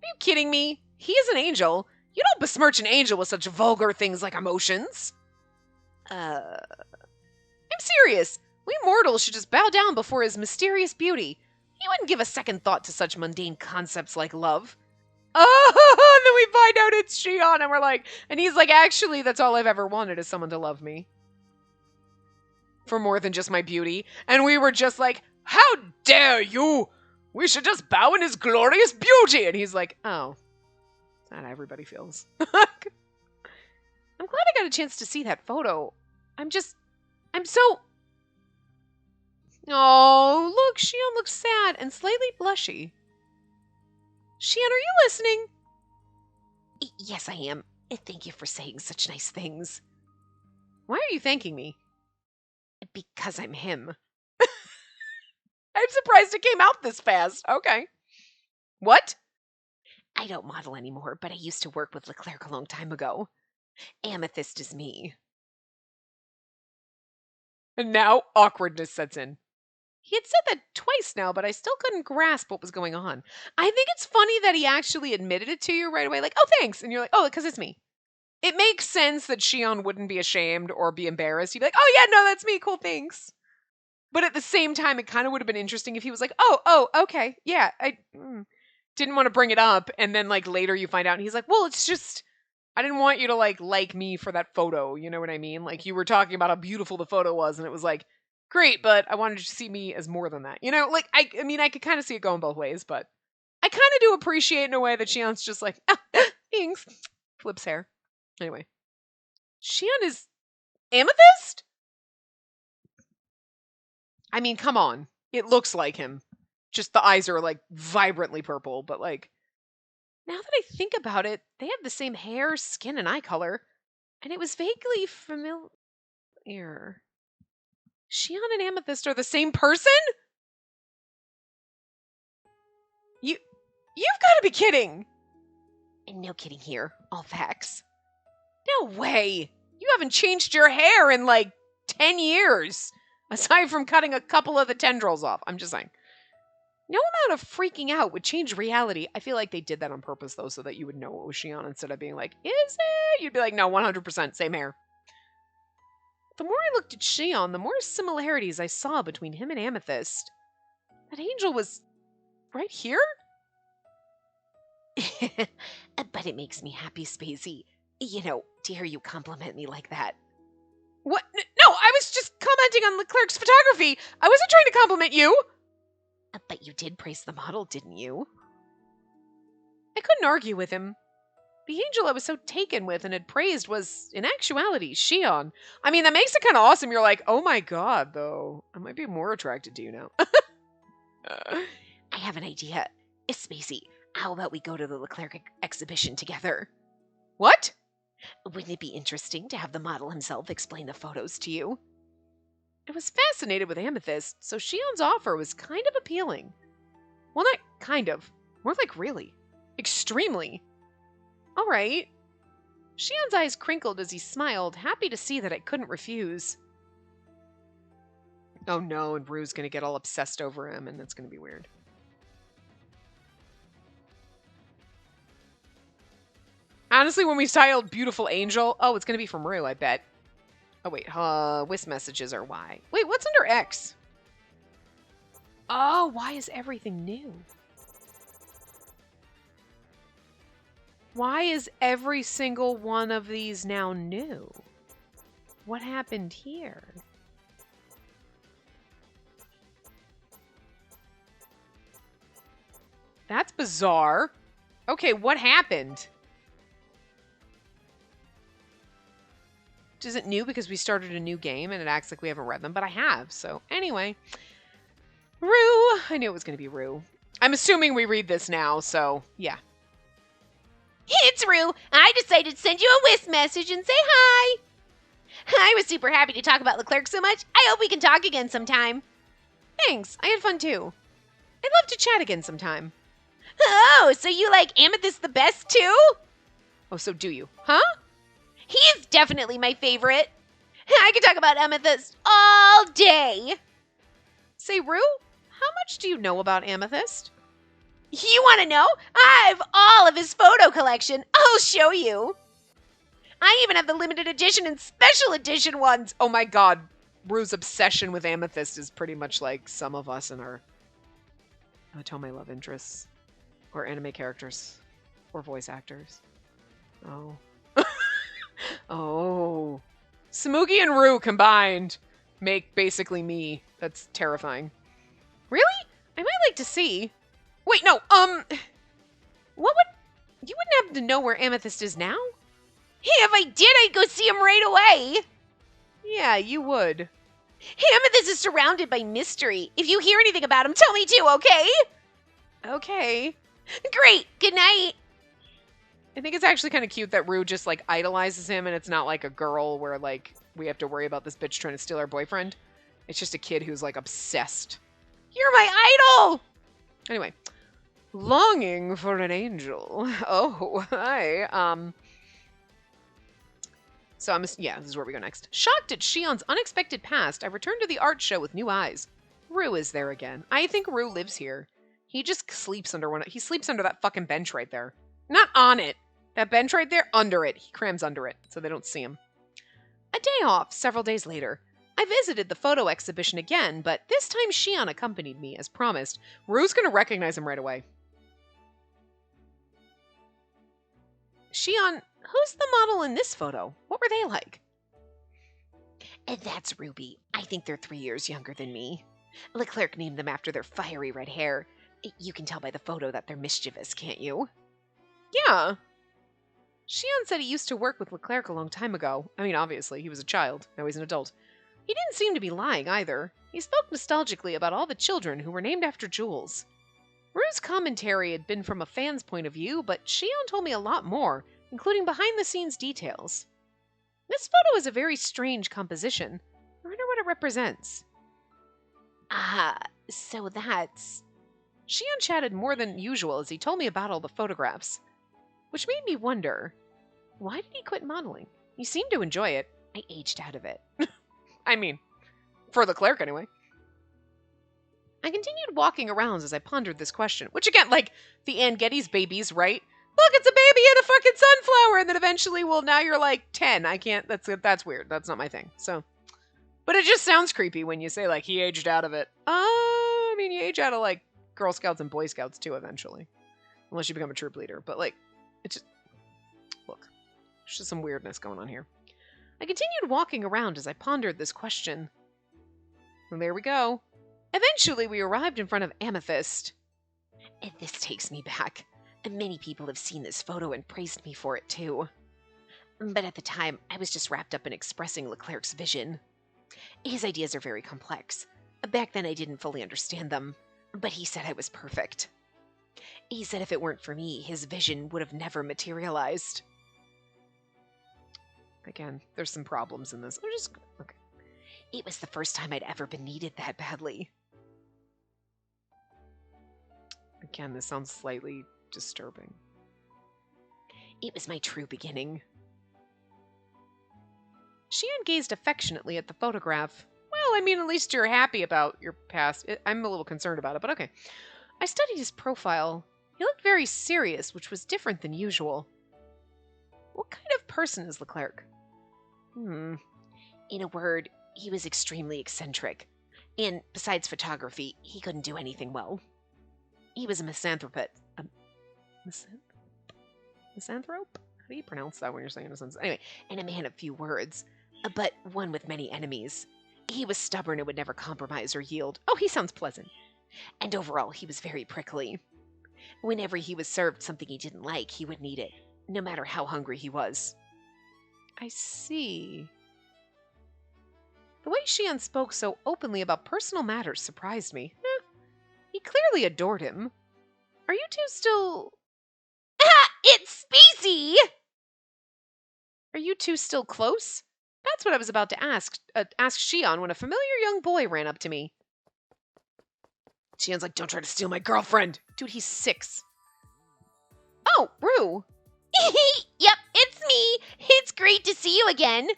Are you kidding me? He is an angel. You don't besmirch an angel with such vulgar things like emotions. I'm serious. We mortals should just bow down before his mysterious beauty. He wouldn't give a second thought to such mundane concepts like love. Oh, and then we find out it's Shion, and we're like, and he's like, actually, that's all I've ever wanted is someone to love me. For more than just my beauty. And we were just like, how dare you? We should just bow in his glorious beauty. And he's like, oh, that's how everybody feels. I'm glad I got a chance to see that photo. I'm I'm so... Oh, look, Shion looks sad and slightly blushy. Shion, are you listening? Yes, I am. Thank you for saying such nice things. Why are you thanking me? Because I'm him. I'm surprised it came out this fast. Okay. What? I don't model anymore, but I used to work with Clerk a long time ago. Amethyst is me. And now awkwardness sets in. He had said that twice now, but I still couldn't grasp what was going on. I think it's funny that he actually admitted it to you right away, like, oh, thanks. And you're like, oh, because it's me. It makes sense that Shion wouldn't be ashamed or be embarrassed. He'd be like, oh, yeah, no, that's me. Cool, thanks. But at the same time, it kind of would have been interesting if he was like, oh, okay, yeah, I didn't want to bring it up. And then, like, later you find out, and he's like, well, it's just, I didn't want you to, like me for that photo. You know what I mean? Like, you were talking about how beautiful the photo was, and it was like, great, but I wanted you to see me as more than that. You know, like, I mean, I could kind of see it going both ways, but I kind of do appreciate in a way that Shion's just like, thanks, flips hair. Anyway, Shion is Amethyst? I mean, come on. It looks like him. Just the eyes are, like, vibrantly purple, but, like, now that I think about it, they have the same hair, skin, and eye color, and it was vaguely familiar. Shion and Amethyst are the same person? You've got to be kidding. No kidding here. All facts. No way. You haven't changed your hair in, like, 10 years. Aside from cutting a couple of the tendrils off. I'm just saying. No amount of freaking out would change reality. I feel like they did that on purpose, though, so that you would know it was Shion instead of being like, is it? You'd be like, no, 100%, same hair. The more I looked at Shion, the more similarities I saw between him and Amethyst. That angel was right here? But it makes me happy, Spacey. You know, to hear you compliment me like that. What? No, I was just commenting on Clerk's photography. I wasn't trying to compliment you. But you did praise the model, didn't you? I couldn't argue with him. The angel I was so taken with and had praised was, in actuality, Shion. I mean, that makes it kind of awesome. You're like, oh my god, though. I might be more attracted to you now. I have an idea. Spacey, how about we go to the Clerk exhibition together? What? Wouldn't it be interesting to have the model himself explain the photos to you? I was fascinated with Amethyst, so Shion's offer was kind of appealing. Well, not kind of. More like really. Extremely. All right. Shion's eyes crinkled as he smiled, happy to see that I couldn't refuse. Oh no, and Rue's gonna get all obsessed over him, and that's gonna be weird. Honestly, when we titled Beautiful Angel, oh, it's gonna be from Rue, I bet. Oh, wait, Wisp messages are Y. Wait, what's under X? Oh, why is everything new? Why is every single one of these now new? What happened here? That's bizarre. Okay, what happened? Is it new because we started a new game and it acts like we haven't read them? But I have, so anyway. Rue. I knew it was going to be Rue. I'm assuming we read this now, so yeah. It's Rue. I decided to send you a Wisp message and say hi. I was super happy to talk about Clerk so much. I hope we can talk again sometime. Thanks. I had fun too. I'd love to chat again sometime. Oh, so you like Amethyst the best too? Oh, so do you? Huh? He's definitely my favorite. I could talk about Amethyst all day. Say, Rue, how much do you know about Amethyst? You want to know? I've all of his photo collection. I'll show you. I even have the limited edition and special edition ones. Oh my god. Rue's obsession with Amethyst is pretty much like some of us in our Otome love interests. Or anime characters. Or voice actors. Oh. Oh. Samuki and Rue combined make basically me. That's terrifying. Really? I might like to see. Wait, no, what would... You wouldn't happen to know where Amethyst is now? Hey, if I did, I'd go see him right away. Yeah, you would. Amethyst is surrounded by mystery. If you hear anything about him, tell me too, okay? Okay. Great. Good night. I think it's actually kind of cute that Rue just, like, idolizes him, and it's not like a girl where, like, we have to worry about this bitch trying to steal our boyfriend. It's just a kid who's, like, obsessed. You're my idol! Anyway. Longing for an angel. Oh, hi. So this is where we go next. Shocked at Shion's unexpected past, I returned to the art show with new eyes. Rue is there again. I think Rue lives here. He just sleeps under he sleeps under that fucking bench right there. Not on it. That bench right there, under it. He crams under it, so they don't see him. A day off, several days later. I visited the photo exhibition again, but this time Shion accompanied me, as promised. Rue's gonna recognize him right away. Shion, who's the model in this photo? What were they like? And that's Ruby. I think they're 3 years younger than me. Clerk named them after their fiery red hair. You can tell by the photo that they're mischievous, can't you? Yeah. Shion said he used to work with Clerk a long time ago. I mean, obviously, he was a child. Now he's an adult. He didn't seem to be lying, either. He spoke nostalgically about all the children who were named after jewels. Rue's commentary had been from a fan's point of view, but Shion told me a lot more, including behind-the-scenes details. This photo is a very strange composition. I wonder what it represents. So that's... Shion chatted more than usual as he told me about all the photographs. Which made me wonder, why did he quit modeling? He seemed to enjoy it. I aged out of it. I mean, for Clerk anyway. I continued walking around as I pondered this question, which again, like, the Ann Getty's babies, right? Look, it's a baby and a fucking sunflower, and then eventually, well, now you're like 10. I can't, that's weird. That's not my thing, so. But it just sounds creepy when you say, like, he aged out of it. I mean, you age out of, like, Girl Scouts and Boy Scouts, too, eventually. Unless you become a troop leader, but, like, it's just, look, there's just some weirdness going on here. I continued walking around as I pondered this question. And there we go. Eventually, we arrived in front of Amethyst. And this takes me back. Many people have seen this photo and praised me for it, too. But at the time, I was just wrapped up in expressing Leclerc's vision. His ideas are very complex. Back then, I didn't fully understand them, but he said I was perfect. He said if it weren't for me, his vision would have never materialized. Again, there's some problems in this. Okay. It was the first time I'd ever been needed that badly. Again, this sounds slightly disturbing. It was my true beginning. Shion gazed affectionately at the photograph. Well, I mean, at least you're happy about your past. I'm a little concerned about it, but okay. I studied his profile. He looked very serious, which was different than usual. What kind of person is Clerk? In a word, he was extremely eccentric. And besides photography, he couldn't do anything well. He was a misanthrope. Misanthrope? How do you pronounce that when you're saying a sentence? Anyway, and a man of few words, but one with many enemies. He was stubborn and would never compromise or yield. Oh, he sounds pleasant. And overall, he was very prickly. Whenever he was served something he didn't like, he wouldn't eat it, no matter how hungry he was. I see. The way Shion spoke so openly about personal matters surprised me. He clearly adored him. Are you two still... It's Spacey! Are you two still close? That's what I was about to ask Shion when a familiar young boy ran up to me. Shion's like, don't try to steal my girlfriend. Dude, he's 6. Oh, Rue. Yep, it's me. It's great to see you again.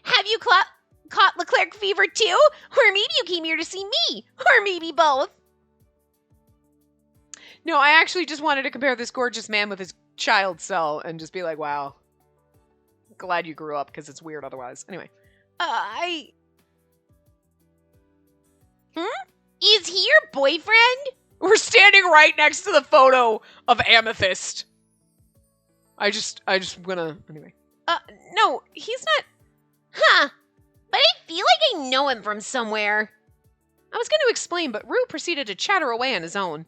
Have you caught Leclerc fever too? Or maybe you came here to see me. Or maybe both. No, I actually just wanted to compare this gorgeous man with his child self and just be like, wow. Glad you grew up, because it's weird otherwise. Anyway. Is he your boyfriend? We're standing right next to the photo of Amethyst. I just gonna... Anyway. No, he's not... Huh. But I feel like I know him from somewhere. I was going to explain, but Rue proceeded to chatter away on his own.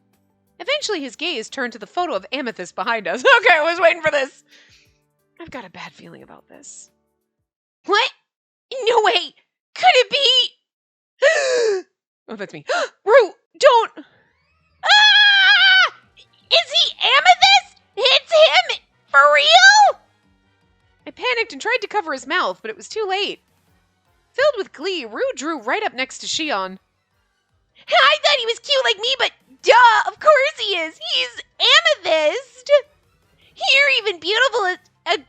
Eventually, his gaze turned to the photo of Amethyst behind us. Okay, I was waiting for this. I've got a bad feeling about this. What? No way! Could it be? Oh, that's me. Rue, don't! Ah! Is he Amethyst? It's him! For real? I panicked and tried to cover his mouth, but it was too late. Filled with glee, Rue drew right up next to Shion. I thought he was cute like me, but duh, of course he is. He's Amethyst. You're even beautiful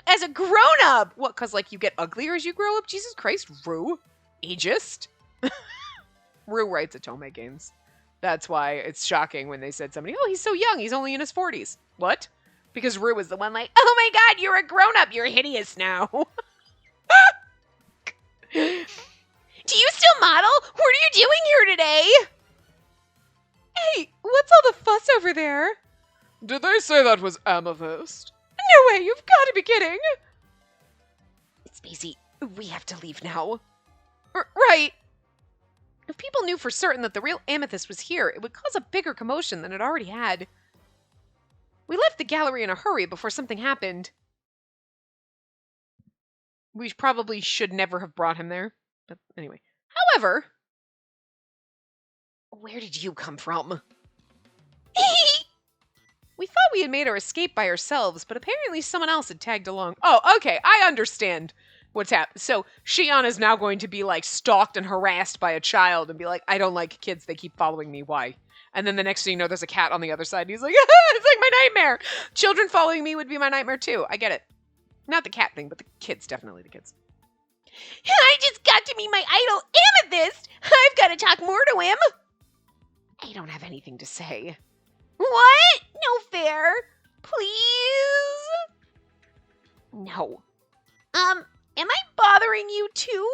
as a grown-up. What, cause like you get uglier as you grow up? Jesus Christ, Rue. Ageist? Rue writes Atome games. That's why it's shocking when they said somebody, oh, he's so young, he's only in his 40s. What? Because Rue was the one like, oh my god, you're a grown-up, you're hideous now. Do you still model? What are you doing here today? Hey, what's all the fuss over there? Did they say that was Amethyst? No way, you've got to be kidding. Spacey, we have to leave now. Right. If people knew for certain that the real Amethyst was here, it would cause a bigger commotion than it already had. We left the gallery in a hurry before something happened. We probably should never have brought him there. But anyway. However... Where did you come from? We thought we had made our escape by ourselves, but apparently someone else had tagged along. Oh, okay, I understand what's happened. So Shion is now going to be like stalked and harassed by a child and be like, I don't like kids, they keep following me, why? And then the next thing you know, there's a cat on the other side, and he's like, it's like my nightmare. Children following me would be my nightmare too. I get it. Not the cat thing, but the kids, definitely the kids. I just got to meet my idol, Amethyst. I've got to talk more to him. I don't have anything to say. What? No fair. Please? No. Am I bothering you too?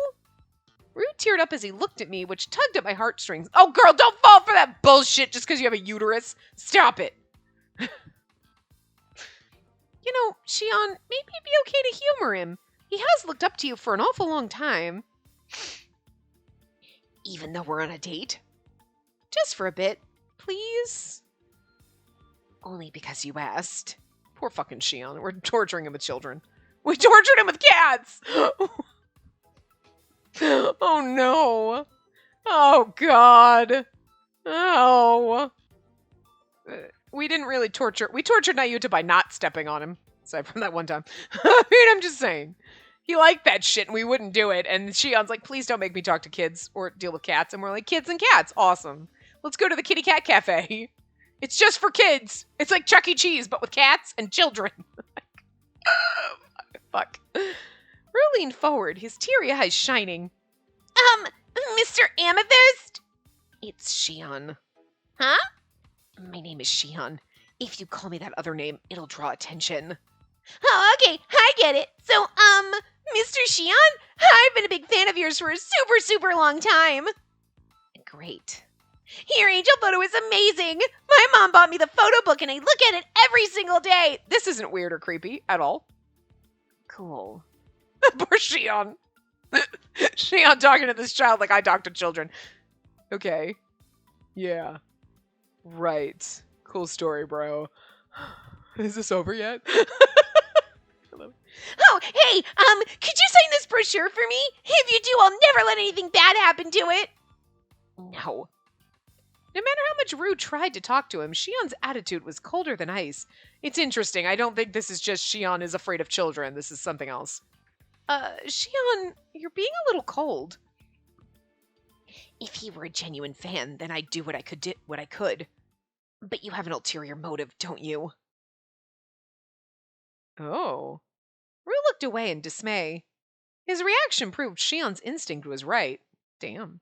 Rue teared up as he looked at me, which tugged at my heartstrings. Oh, girl, don't fall for that bullshit just because you have a uterus. Stop it. You know, Shion, maybe it'd be okay to humor him. He has looked up to you for an awful long time. Even though we're on a date? Just for a bit, please. Only because you asked. Poor fucking Shion. We're torturing him with children. We tortured him with cats! Oh no. Oh god. Oh. We didn't really torture. We tortured Nayuta by not stepping on him. Aside from that one time. I mean, I'm just saying. He liked that shit and we wouldn't do it. And Shion's like, please don't make me talk to kids or deal with cats. And we're like, kids and cats. Awesome. Let's go to the kitty cat cafe. It's just for kids. It's like Chuck E. Cheese, but with cats and children. Fuck. Rue leaned forward, his teary eyes shining. Mr. Amethyst? It's Shion. Huh? My name is Shion. If you call me that other name, it'll draw attention. Oh, okay, I get it. So, Mr. Shion, I've been a big fan of yours for a super, super long time. Great. Your angel photo is amazing. My mom bought me the photo book and I look at it every single day. This isn't weird or creepy at all. Cool. Poor Shion. Shion talking to this child like I talk to children. Okay. Yeah. Right. Cool story, bro. Is this over yet? Oh, hey, could you sign this brochure for me? If you do, I'll never let anything bad happen to it. No. No matter how much Rue tried to talk to him, Shion's attitude was colder than ice. It's interesting. I don't think this is just Shion is afraid of children. This is something else. Shion, you're being a little cold. If he were a genuine fan, then I'd do what I could. But you have an ulterior motive, don't you? Oh. Rue looked away in dismay. His reaction proved Shion's instinct was right. Damn.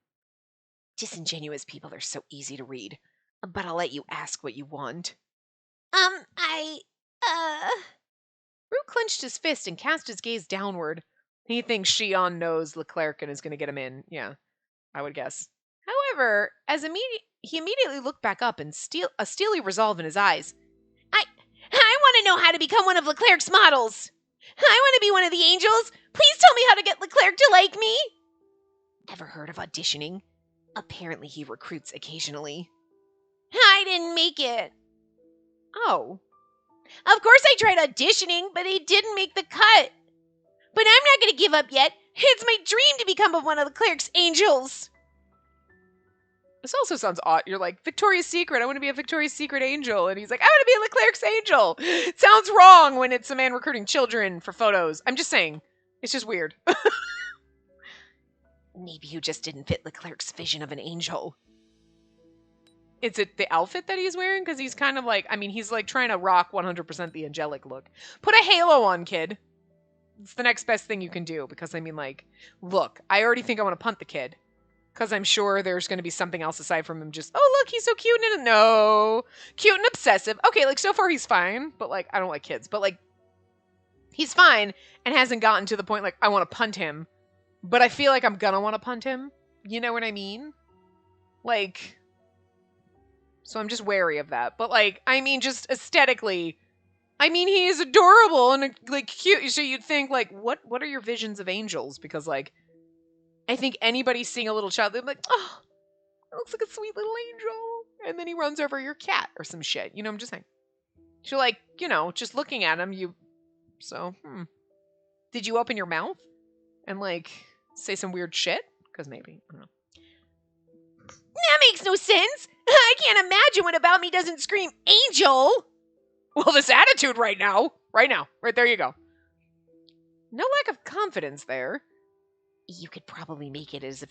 Disingenuous people are so easy to read. But I'll let you ask what you want. Rue clenched his fist and cast his gaze downward. He thinks Shion knows Clerk and is going to get him in. Yeah, I would guess. However, he immediately looked back up and a steely resolve in his eyes. I want to know how to become one of Leclerc's models. I want to be one of the angels. Please tell me how to get Leclerc to like me. Ever heard of auditioning? Apparently he recruits occasionally. I didn't make it. Oh. Of course I tried auditioning, but I didn't make the cut. But I'm not going to give up yet. It's my dream to become one of Leclerc's angels. This also sounds odd. You're like, Victoria's Secret, I want to be a Victoria's Secret angel. And he's like, I want to be a Leclerc's angel. It sounds wrong when it's a man recruiting children for photos. I'm just saying. It's just weird. Maybe you just didn't fit Leclerc's vision of an angel. Is it the outfit that he's wearing? Because he's kind of like, I mean, he's like trying to rock 100% the angelic look. Put a halo on, kid. It's the next best thing you can do. Because, I mean, like, look, I already think I want to punt the kid. Because I'm sure there's going to be something else aside from him just, oh, look, he's so cute and no. Cute and obsessive. Okay, like, so far he's fine. But, like, I don't like kids. But, like, he's fine and hasn't gotten to the point, like, I want to punt him. But I feel like I'm going to want to punt him. You know what I mean? Like... So I'm just wary of that. But, like, I mean, just aesthetically, I mean, he is adorable and, like, cute. So you'd think, like, what are your visions of angels? Because, like, I think anybody seeing a little child, they'd be like, oh, it looks like a sweet little angel. And then he runs over your cat or some shit. You know, I'm just saying. So, like, you know, just looking at him, Did you open your mouth and, like, say some weird shit? Because maybe. I don't know. That makes no sense. I can't imagine what about me doesn't scream angel. Well, this attitude right now. Right there you go. No lack of confidence there. You could probably make it as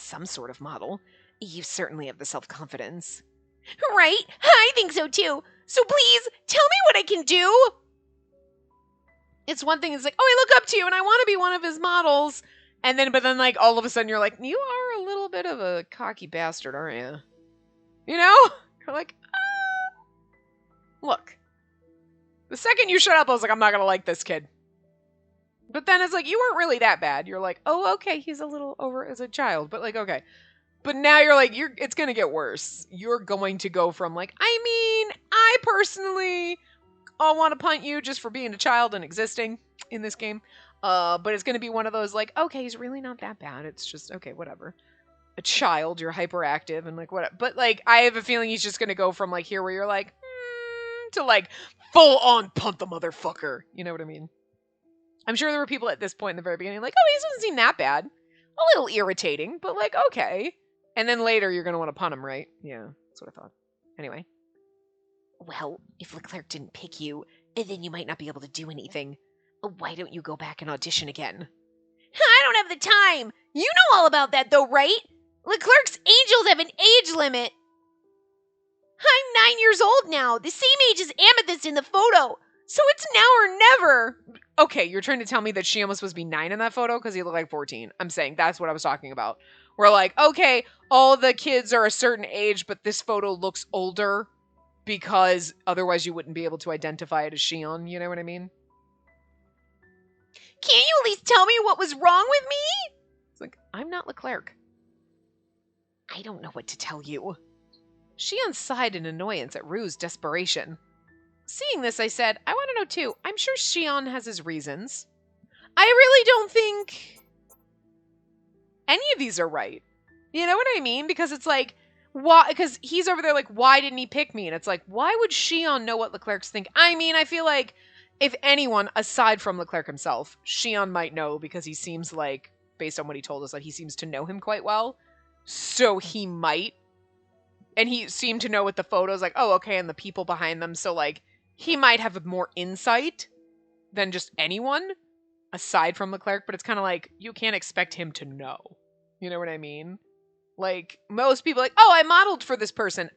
some sort of model. You certainly have the self-confidence. Right? I think so too. So please, tell me what I can do. It's one thing, it's like, oh, I look up to you and I want to be one of his models. But then, like, all of a sudden you're like, you are a little bit of a cocky bastard, aren't you? You know? You're like, Look. The second you shut up, I was like, I'm not going to like this kid. But then it's like, you weren't really that bad. You're like, oh, okay, he's a little over as a child. But, like, okay. But now you're like, it's going to get worse. You're going to go from, like, I mean, I personally want to punt you just for being a child and existing in this game. But it's going to be one of those, like, okay, he's really not that bad. It's just, okay, whatever. A child, you're hyperactive and, like, whatever. But, like, I have a feeling he's just going to go from, like, here where you're like, to, like, full on punt the motherfucker. You know what I mean? I'm sure there were people at this point in the very beginning like, oh, he doesn't seem that bad. A little irritating, but, like, okay. And then later you're going to want to punt him, right? Yeah, that's what I thought. Anyway. Well, if Leclerc didn't pick you, then you might not be able to do anything. Why don't you go back and audition again? I don't have the time. You know all about that though, right? Leclerc's angels have an age limit. I'm 9 years old now, the same age as Amethyst in the photo. So it's now or never. Okay, you're trying to tell me that Shion was supposed to be 9 in that photo because he looked like 14. I'm saying that's what I was talking about. We're like, okay, all the kids are a certain age, but this photo looks older because otherwise you wouldn't be able to identify it as Shion. You know what I mean? Can't you at least tell me what was wrong with me? It's like, I'm not Leclerc. I don't know what to tell you. Shion sighed in annoyance at Rue's desperation. Seeing this, I said, I want to know too. I'm sure Shion has his reasons. I really don't think any of these are right. You know what I mean? Because it's like, why? Because he's over there like, why didn't he pick me? And it's like, why would Shion know what Leclerc's think? I mean, I feel like if anyone, aside from Leclerc himself, Shion might know because he seems like, based on what he told us, that he seems to know him quite well. So he might. And he seemed to know with the photos, like, oh, okay, and the people behind them. So, like, he might have more insight than just anyone aside from Leclerc. But it's kind of like, you can't expect him to know. You know what I mean? Like, most people are like, oh, I modeled for this person.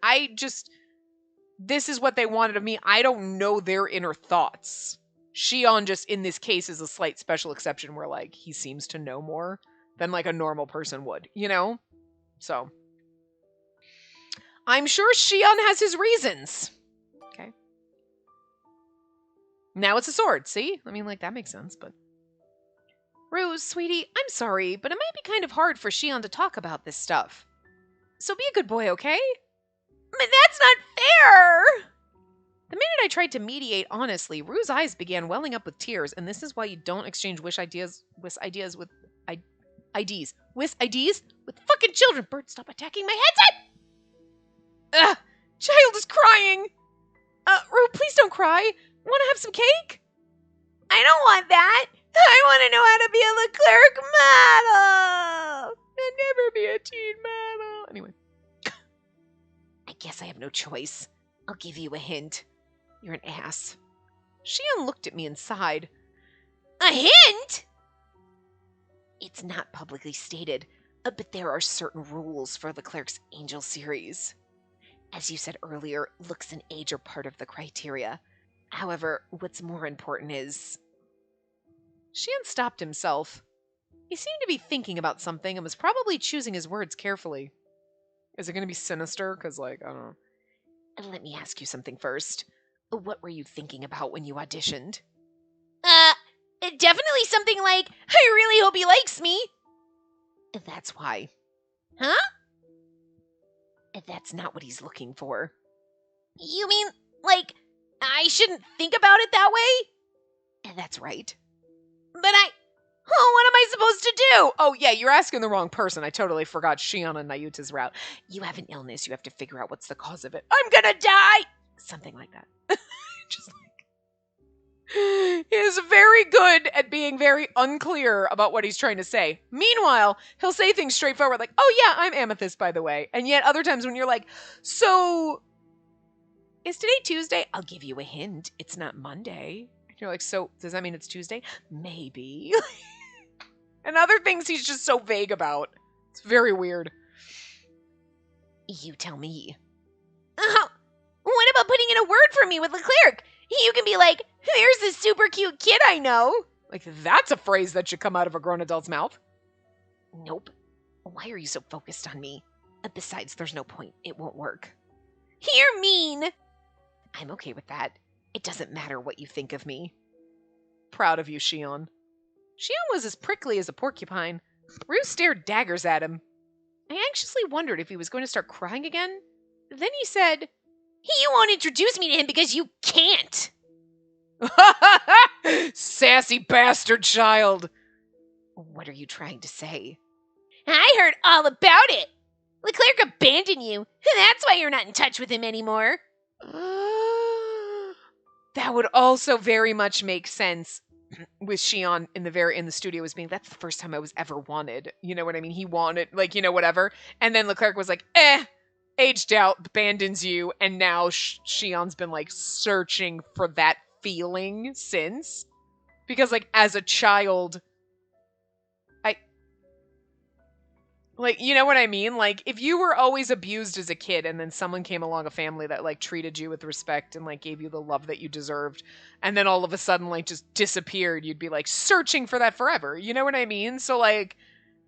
This is what they wanted of me. I don't know their inner thoughts. Shion just, in this case, is a slight special exception where, like, he seems to know more than, like, a normal person would, you know? So, I'm sure Shion has his reasons. Okay. Now it's a sword, see? I mean, like, that makes sense, but... Rose, sweetie, I'm sorry, but it might be kind of hard for Shion to talk about this stuff. So be a good boy, okay? But that's not fair! The minute I tried to mediate honestly, Rue's eyes began welling up with tears, and this is why you don't exchange wish ideas with fucking children. Bird, stop attacking my headset! Ugh, child is crying! Rue, please don't cry. Want to have some cake? I don't want that. I want to know how to be a Leclerc model. And never be a teen model. Anyway. guess I have no choice. I'll give you a hint. You're an ass. Shion looked at me and sighed. A hint? It's not publicly stated, but there are certain rules for the Clerk's Angel series. As you said earlier, looks and age are part of the criteria. However, what's more important is... Shion stopped himself. He seemed to be thinking about something and was probably choosing his words carefully. Is it going to be sinister? Because, I don't know. Let me ask you something first. What were you thinking about when you auditioned? Definitely something like, I really hope he likes me. That's why. Huh? That's not what he's looking for. You mean, like, I shouldn't think about it that way? That's right. But what am I supposed to do? Oh, yeah, you're asking the wrong person. I totally forgot Shion and Nayuta's route. You have an illness. You have to figure out what's the cause of it. I'm gonna die! Something like that. Just he is very good at being very unclear about what he's trying to say. Meanwhile, he'll say things straightforward like, oh yeah, I'm Amethyst, by the way. And yet other times when you're like, so, is today Tuesday? I'll give you a hint. It's not Monday. And you're like, so, does that mean it's Tuesday? Maybe. And other things he's just so vague about. It's very weird. You tell me. What about putting in a word for me with Clerk? You can be like, there's this super cute kid I know. Like, that's a phrase that should come out of a grown adult's mouth. Nope. Why are you so focused on me? Besides, there's no point. It won't work. You're mean. I'm okay with that. It doesn't matter what you think of me. Proud of you, Shion. Shion was as prickly as a porcupine. Rue stared daggers at him. I anxiously wondered if he was going to start crying again. Then he said, You won't introduce me to him because you can't. Sassy bastard child. What are you trying to say? I heard all about it. Clerk abandoned you, and that's why you're not in touch with him anymore. That would also very much make sense with Shion in the studio as being, that's the first time I was ever wanted. You know what I mean? He wanted, whatever. And then Leclerc was like, aged out, abandons you, and now Shion's been, searching for that feeling since. Because, as a child, you know what I mean? If you were always abused as a kid and then someone came along, a family that, treated you with respect and, gave you the love that you deserved, and then all of a sudden, just disappeared, you'd be, searching for that forever. You know what I mean? So,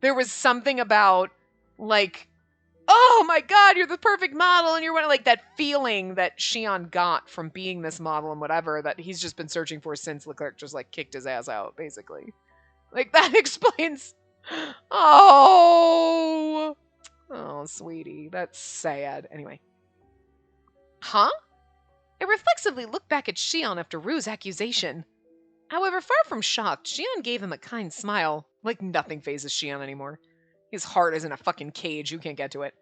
there was something about, oh my god, you're the perfect model, and you're one, that feeling that Shion got from being this model and whatever that he's just been searching for since Leclerc just, kicked his ass out, basically. That explains... Oh, sweetie, that's sad. Anyway. Huh? I reflexively looked back at Shion after Rue's accusation. However, far from shocked, Shion gave him a kind smile. Nothing phases Shion anymore. His heart is in a fucking cage, you can't get to it.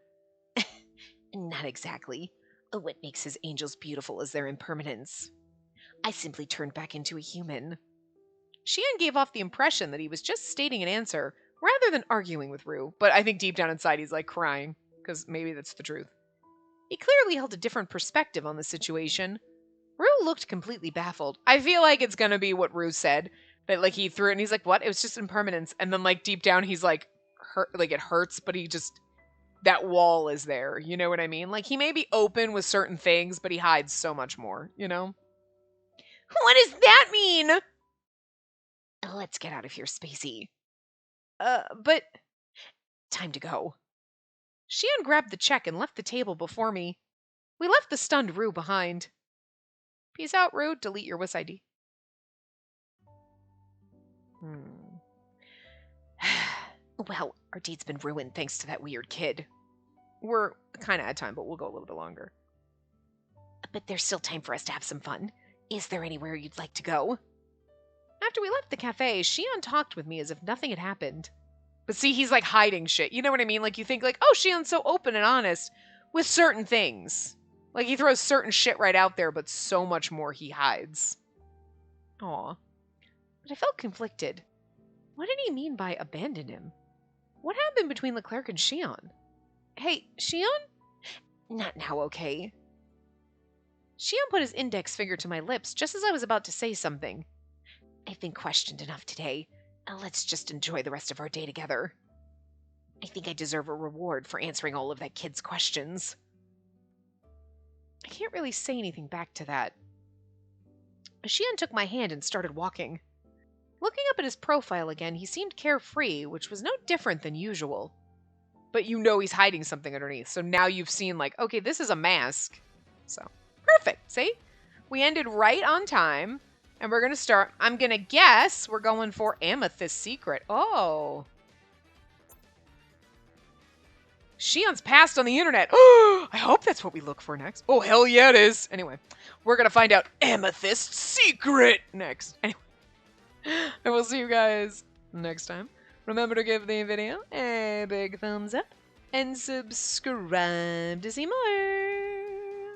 Not exactly. What makes his angels beautiful is their impermanence. I simply turned back into a human. Shion gave off the impression that he was just stating an answer, rather than arguing with Rue, but I think deep down inside he's crying, because maybe that's the truth. He clearly held a different perspective on the situation. Rue looked completely baffled. I feel like it's gonna be what Rue said, that he threw it and he's like, what? It was just impermanence. And then deep down he's hurt, it hurts, but he just, that wall is there, you know what I mean? He may be open with certain things, but he hides so much more, you know? What does that mean? Let's get out of here, Spacey. But... Time to go. Shion grabbed the check and left the table before me. We left the stunned Rue behind. Peace out, Rue. Delete your WIS ID. Well, our date's been ruined thanks to that weird kid. We're kind of at time, but we'll go a little bit longer. But there's still time for us to have some fun. Is there anywhere you'd like to go? After we left the cafe, Shion talked with me as if nothing had happened. But see, he's hiding shit. You know what I mean? You think oh, Shion's so open and honest with certain things. He throws certain shit right out there, but so much more he hides. Aw. But I felt conflicted. What did he mean by abandon him? What happened between Leclerc and Shion? Hey, Shion? Not now, okay? Shion put his index finger to my lips just as I was about to say something. I've been questioned enough today. Let's just enjoy the rest of our day together. I think I deserve a reward for answering all of that kid's questions. I can't really say anything back to that. Shion took my hand and started walking. Looking up at his profile again, he seemed carefree, which was no different than usual. But you know he's hiding something underneath, so now you've seen, like, okay, this is a mask. So, perfect, see? We ended right on time, and we're going to start. I'm going to guess we're going for Amethyst Secret. Oh. Shion's past on the internet. Oh, I hope that's what we look for next. Oh, hell yeah, it is. Anyway, we're going to find out Amethyst Secret next. Anyway, and we'll see you guys next time. Remember to give the video a big thumbs up and subscribe to see more.